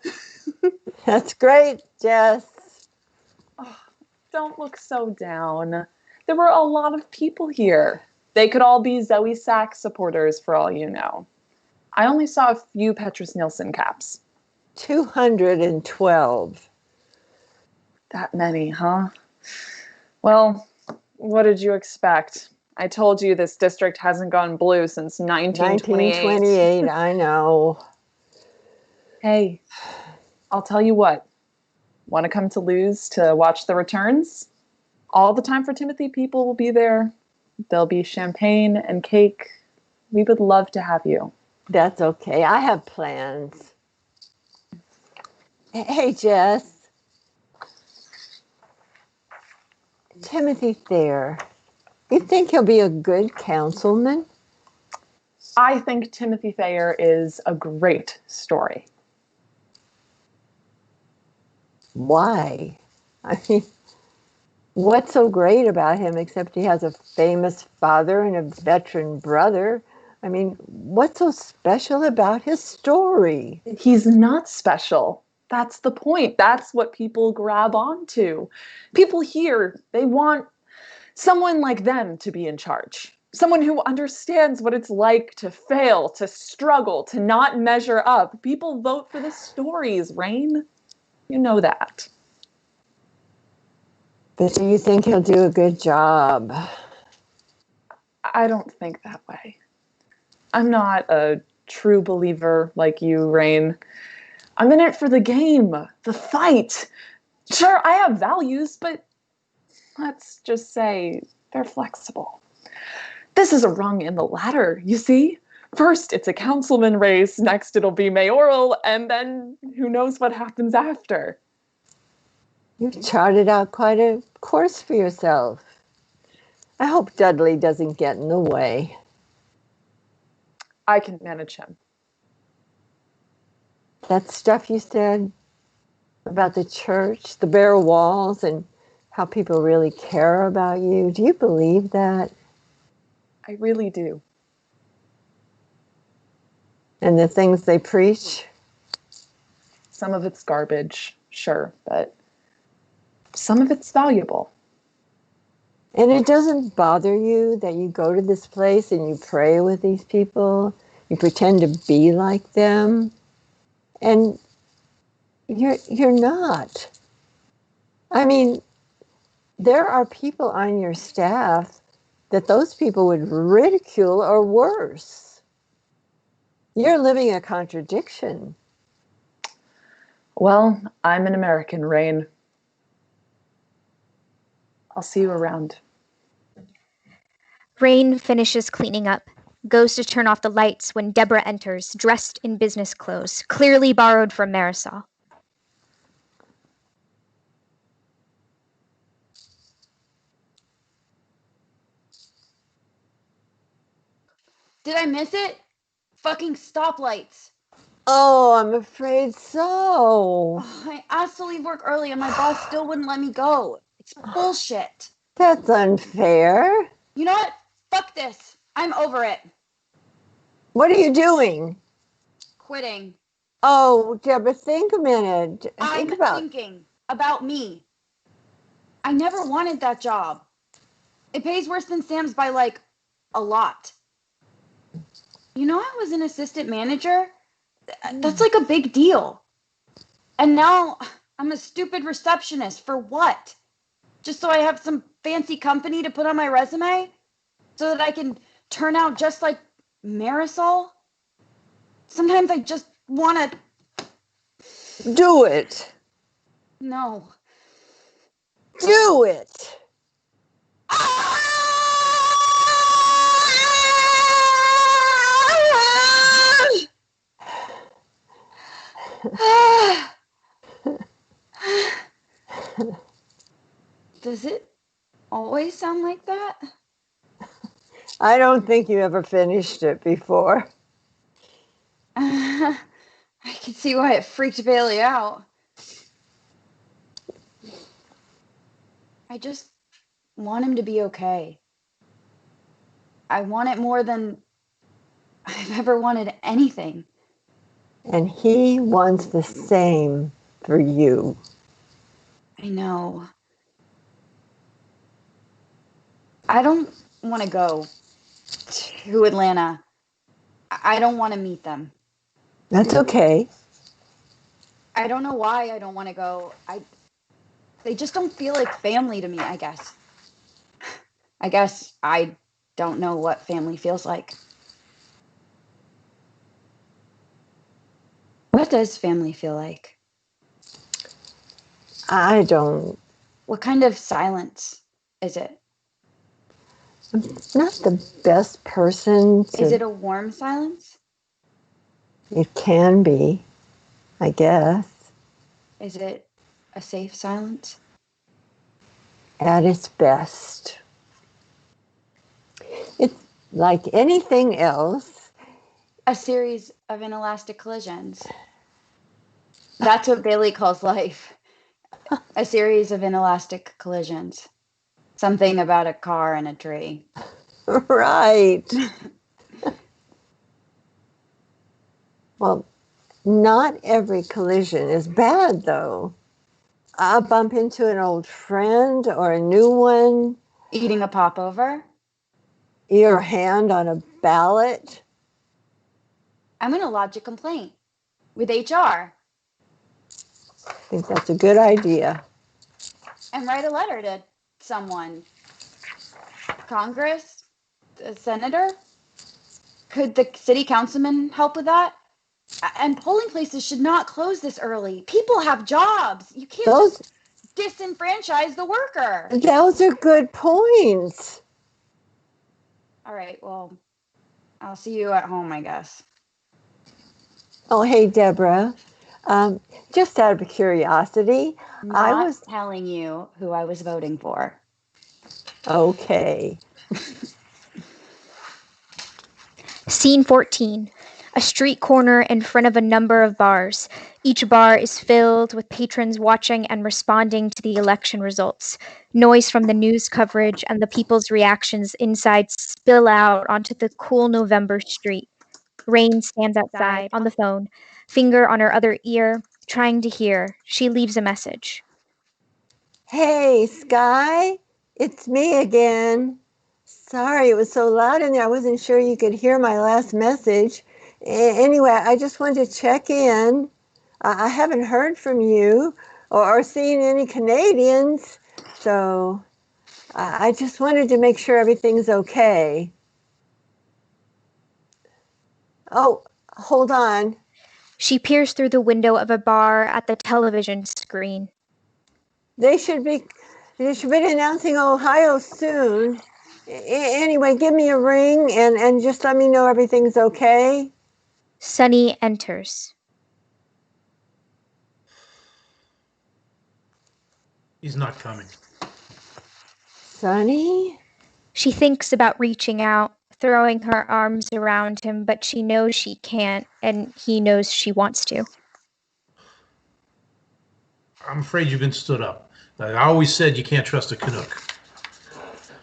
S5: That's great, Jess.
S2: Oh, don't look so down. There were a lot of people here. They could all be Zoe Sachs supporters for all you know. I only saw a few Petrus Nielsen caps.
S5: 212.
S2: That many, huh? Well, what did you expect? I told you this district hasn't gone blue since 1928.
S5: 1928, I know.
S2: Hey, I'll tell you what. Want to come to Lou's to watch the returns? All the Time for Timothy people will be there. There'll be champagne and cake. We would love to have you.
S5: That's okay. I have plans. Hey, Jess. Timothy Thayer. You think he'll be a good councilman?
S2: I think Timothy Thayer is a great story.
S5: Why? I mean, what's so great about him except he has a famous father and a veteran brother? I mean, what's so special about his story?
S2: He's not special. That's the point. That's what people grab onto. People here, they want someone like them to be in charge. Someone who understands what it's like to fail, to struggle, to not measure up. People vote for the stories, Rain. You know that.
S5: But do you think he'll do a good job?
S2: I don't think that way. I'm not a true believer like you, Rain. I'm in it for the game, the fight. Sure, I have values, but let's just say they're flexible. This is a rung in the ladder, you see? First, it's a councilman race, next it'll be mayoral, and then who knows what happens after.
S5: You've charted out quite a course for yourself. I hope Dudley doesn't get in the way.
S2: I can manage him.
S5: That stuff you said about the church, the bare walls, and how people really care about you, do you believe that?
S2: I really do.
S5: And the things they preach?
S2: Some of it's garbage, sure, but some of it's valuable.
S5: And it doesn't bother you that you go to this place and you pray with these people, you pretend to be like them, and you're not. I mean, there are people on your staff that those people would ridicule or worse. You're living a contradiction.
S2: Well, I'm an American, Rain. I'll see you around.
S3: Rain finishes cleaning up, goes to turn off the lights when Deborah enters, dressed in business clothes, clearly borrowed from Marisol.
S12: Did I miss it? Fucking stoplights.
S5: Oh, I'm afraid so.
S12: Oh, I asked to leave work early and my boss still wouldn't let me go. It's bullshit.
S5: That's unfair.
S12: You know what? Fuck this. I'm over it.
S5: What are you doing?
S12: Quitting.
S5: Oh, Deborah, think a minute.
S12: I'm thinking about me. I never wanted that job. It pays worse than Sam's by like a lot. You know, I was an assistant manager. That's like a big deal. And now I'm a stupid receptionist for what? Just so I have some fancy company to put on my resume? So that I can turn out just like Marisol? Sometimes I just want to...
S5: Do it.
S12: No.
S5: Do it.
S12: Does it always sound like that?
S5: I don't think you ever finished it before.
S12: I can see why it freaked Bailey out. I just want him to be okay. I want it more than I've ever wanted anything.
S5: And he wants the same for you.
S12: I know. I don't want to go to Atlanta. I don't want to meet them.
S5: That's okay.
S12: I don't know why I don't want to go. They just don't feel like family to me, I guess. I guess I don't know what family feels like. What does family feel like?
S5: I don't.
S12: What kind of silence is it?
S5: I'm not the best person to.
S12: Is it a warm silence?
S5: It can be, I guess.
S12: Is it a safe silence?
S5: At its best. It's like anything else.
S12: A series of inelastic collisions. That's what Bailey calls life. A series of inelastic collisions. Something about a car and a tree.
S5: Right. Well, not every collision is bad, though. I'll bump into an old friend or a new one.
S12: Eating a popover?
S5: Your hand on a ballot.
S12: I'm going to lodge a complaint with HR.
S5: I think that's a good idea.
S12: And write a letter to someone. Congress? A senator? Could the city councilman help with that? And polling places should not close this early. People have jobs. You can't just disenfranchise the worker.
S5: Those are good points.
S12: All right, well, I'll see you at home, I guess.
S5: Oh, hey, Deborah. Just out of curiosity, I was
S12: telling you who I was voting for.
S5: Okay.
S3: Scene 14. A street corner in front of a number of bars. Each bar is filled with patrons watching and responding to the election results. Noise from the news coverage and the people's reactions inside spill out onto the cool November street. Rain stands outside on the phone, finger on her other ear, trying to hear. She leaves a message.
S5: Hey, Sky, it's me again. Sorry, it was so loud in there. I wasn't sure you could hear my last message. Anyway, I just wanted to check in. I haven't heard from you or seen any Canadians, so I just wanted to make sure everything's okay. Oh, hold on.
S3: She peers through the window of a bar at the television screen.
S5: They should be announcing Ohio soon. Anyway, give me a ring and just let me know everything's okay.
S3: Sunny enters.
S11: He's not coming.
S5: Sunny?
S3: She thinks about reaching out, throwing her arms around him, but she knows she can't, and he knows she wants to.
S11: I'm afraid you've been stood up. I always said you can't trust a Canuck.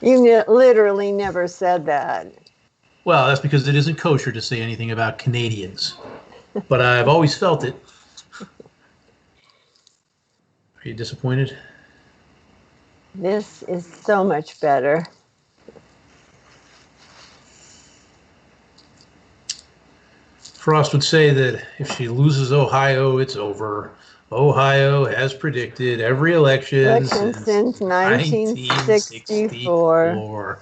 S5: You literally never said that.
S11: Well, that's because it isn't kosher to say anything about Canadians. But I've always felt it. Are you disappointed?
S5: This is so much better.
S11: Frost would say that if she loses Ohio, it's over. Ohio has predicted every election
S5: since 1964.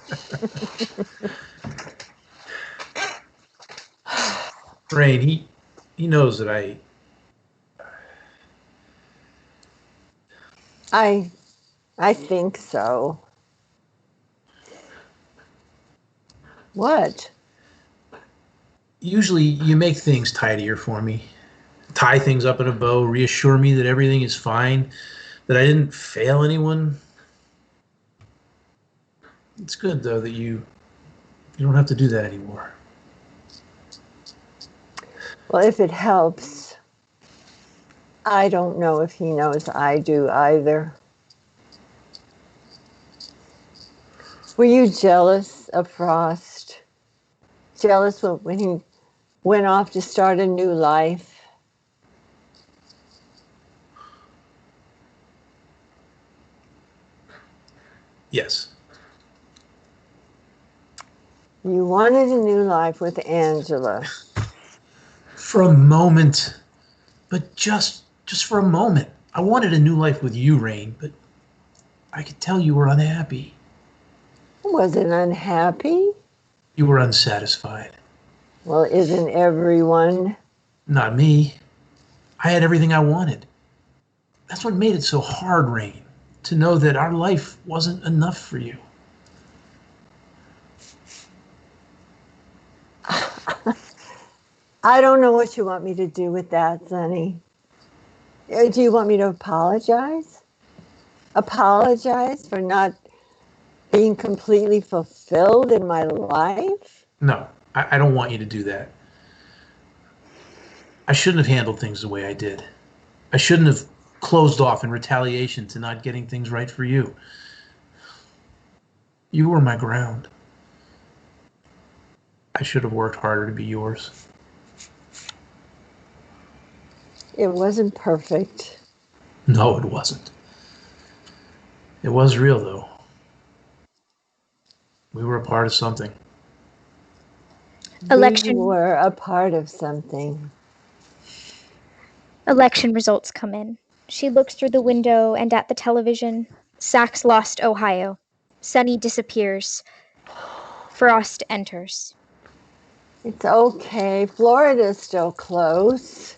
S11: Rain, he knows that
S5: I think so. What?
S11: Usually you make things tidier for me. Tie things up in a bow, reassure me that everything is fine, that I didn't fail anyone. It's good, though, that you don't have to do that anymore.
S5: Well, if it helps, I don't know if he knows I do either. Were you jealous of Frost? Jealous when he went off to start a new life?
S11: Yes.
S5: You wanted a new life with Angela.
S11: For a moment. But just for a moment. I wanted a new life with you, Rain, but I could tell you were unhappy.
S5: I wasn't unhappy.
S11: You were unsatisfied.
S5: Well, isn't everyone?
S11: Not me. I had everything I wanted. That's what made it so hard, Rain, to know that our life wasn't enough for you.
S5: I don't know what you want me to do with that, Sonny. Do you want me to apologize? Apologize for not being completely fulfilled in my life?
S11: No, I don't want you to do that. I shouldn't have handled things the way I did. I shouldn't have closed off in retaliation to not getting things right for you. You were my ground. I should have worked harder to be yours.
S5: It wasn't perfect.
S11: No, it wasn't. It was real, though. We were a part of something.
S3: Election.
S5: We were a part of something.
S3: Election results come in. She looks through the window and at the television. Sachs lost Ohio. Sunny disappears. Frost enters.
S5: It's okay. Florida's still close.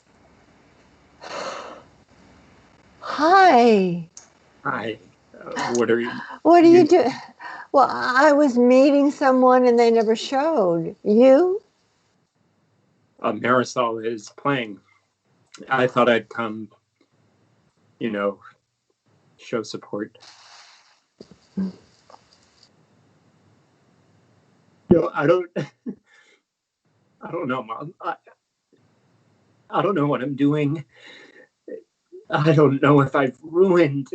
S5: Hi.
S7: Hi. What are you?
S5: What are you doing? Well, I was meeting someone and they never showed. You?
S7: Marisol is playing. I thought I'd come, show support. I don't know, Mom. I don't know what I'm doing. I don't know if I've ruined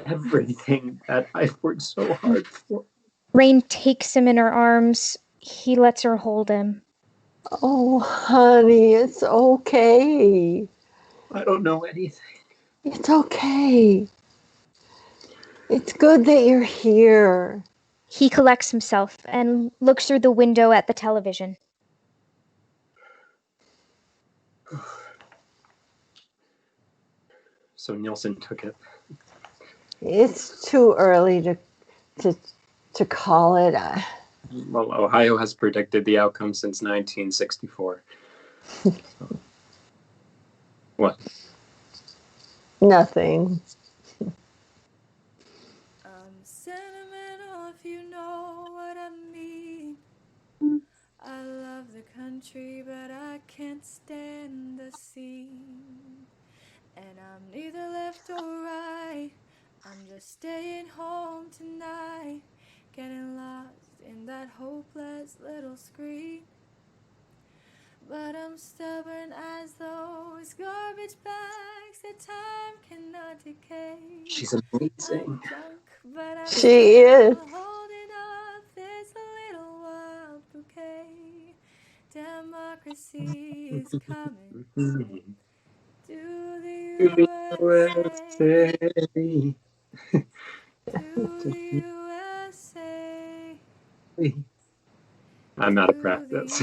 S7: everything that I've worked so hard for.
S3: Rain takes him in her arms. He lets her hold him.
S5: Oh, honey, it's okay.
S7: I don't know anything.
S5: It's okay. It's good that you're here.
S3: He collects himself and looks through the window at the television.
S7: So Nielsen took it.
S5: It's too early to call it.
S7: Well, Ohio has predicted the outcome since 1964. What?
S5: Nothing.
S13: Sentimental, if you know what I mean. I love the country, but I can't stand the scene. And I'm neither left or right. I'm just staying home tonight, getting lost in that hopeless little screen. But I'm stubborn as those garbage bags that time cannot decay.
S7: She's amazing.
S13: But I'm
S5: She is.
S13: holding up this little wild bouquet. Democracy is coming to the USA. To the USA.
S7: I'm out of practice.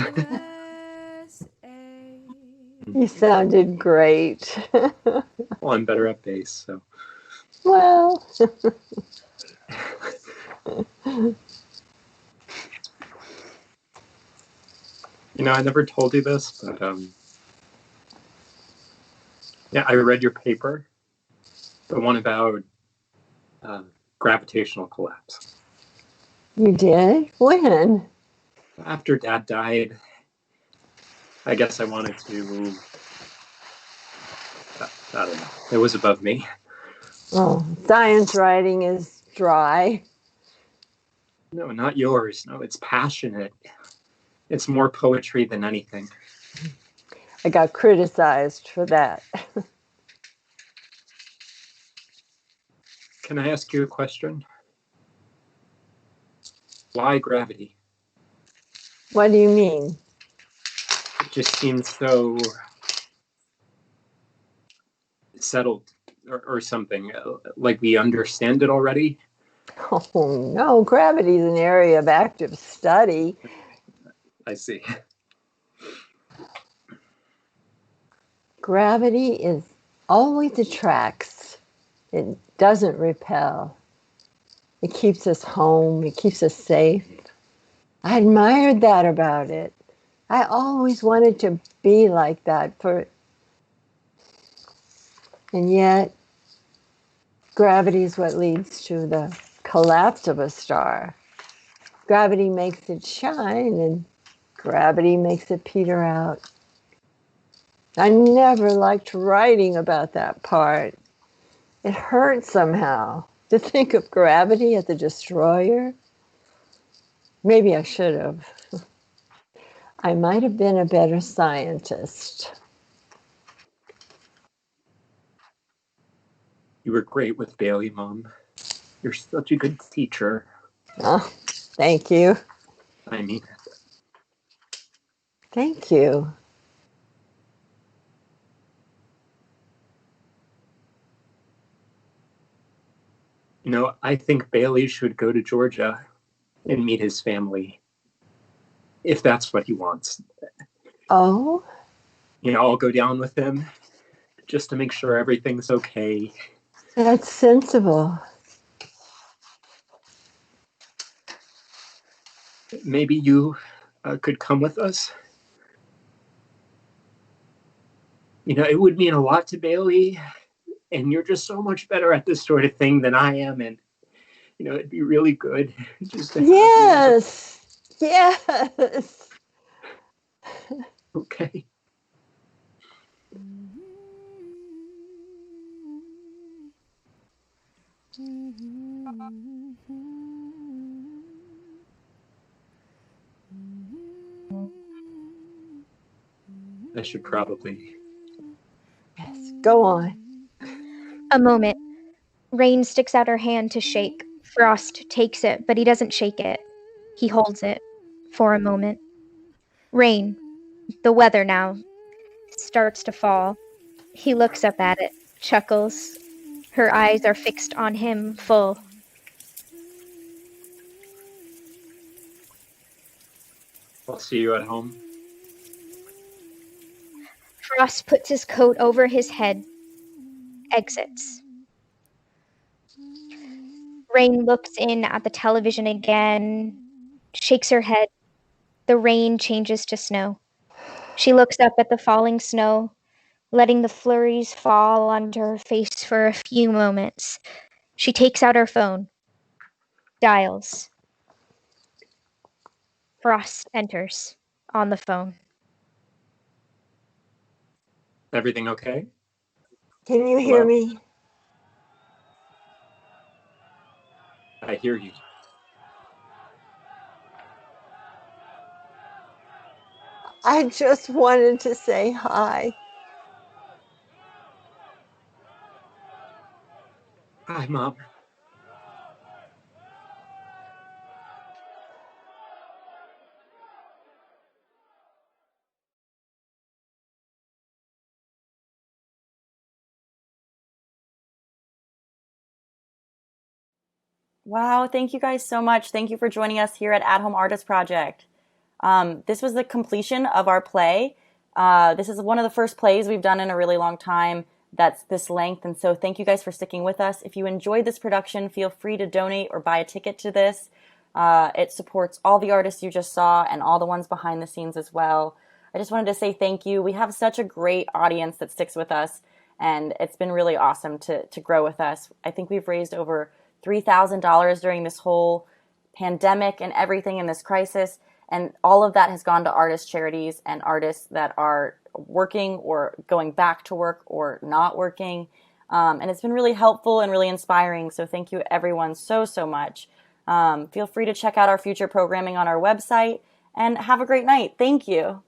S5: You sounded great.
S7: Well, I'm better at bass, so.
S5: Well.
S7: I never told you this, but I read your paper, the one about gravitational collapse.
S5: You did? When?
S7: After Dad died, I guess I wanted to. I don't know. It was above me.
S5: Oh, science writing is dry.
S7: No, not yours. No, it's passionate. It's more poetry than anything.
S5: I got criticized for that.
S7: Can I ask you a question? Why gravity?
S5: What do you mean?
S7: It just seems so settled or something. Like we understand it already.
S5: Oh, no. Gravity is an area of active study.
S7: I see.
S5: Gravity always attracts. It doesn't repel. It keeps us home. It keeps us safe. I admired that about it. I always wanted to be like that and yet Gravity is what leads to the collapse of a star. Gravity makes it shine, and gravity makes it peter out. I never liked writing about that part. It hurts somehow to think of gravity as the destroyer. Maybe I should have. I might have been a better scientist.
S7: You were great with Bailey, Mom. You're such a good teacher.
S5: Oh, thank you.
S7: I mean,
S5: Thank you.
S7: I think Bailey should go to Georgia and meet his family, if that's what he wants.
S5: Oh?
S7: I'll go down with him just to make sure everything's okay.
S5: That's sensible.
S7: Maybe you could come with us. It would mean a lot to Bailey, and you're just so much better at this sort of thing than I am, and it'd be really good just to have
S5: Yes. Yes.
S7: you. Okay. I should probably.
S5: Yes. Go on.
S3: A moment. Rain sticks out her hand to shake. Frost takes it, but he doesn't shake it. He holds it for a moment. Rain, the weather now, starts to fall. He looks up at it, chuckles. Her eyes are fixed on him, full.
S7: I'll see you at home.
S3: Frost puts his coat over his head, exits. Rain looks in at the television again, shakes her head. The rain changes to snow. She looks up at the falling snow, letting the flurries fall onto her face for a few moments. She takes out her phone, dials. Frost enters on the phone.
S7: Everything okay?
S5: Can you hear
S7: Hello?
S5: me?
S7: I hear you.
S5: I just wanted to say hi.
S7: Hi, Mom.
S1: Wow, thank you guys so much. Thank you for joining us here at Home Artist Project. This was the completion of our play. This is one of the first plays we've done in a really long time that's this length, and so thank you guys for sticking with us. If you enjoyed this production, feel free to donate or buy a ticket to this. It supports all the artists you just saw and all the ones behind the scenes as well. I just wanted to say thank you. We have such a great audience that sticks with us, and it's been really awesome to grow with us. I think we've raised over $3,000 during this whole pandemic and everything in this crisis. And all of that has gone to artist charities and artists that are working or going back to work or not working. And it's been really helpful and really inspiring. So thank you everyone so much. Feel free to check out our future programming on our website and have a great night. Thank you.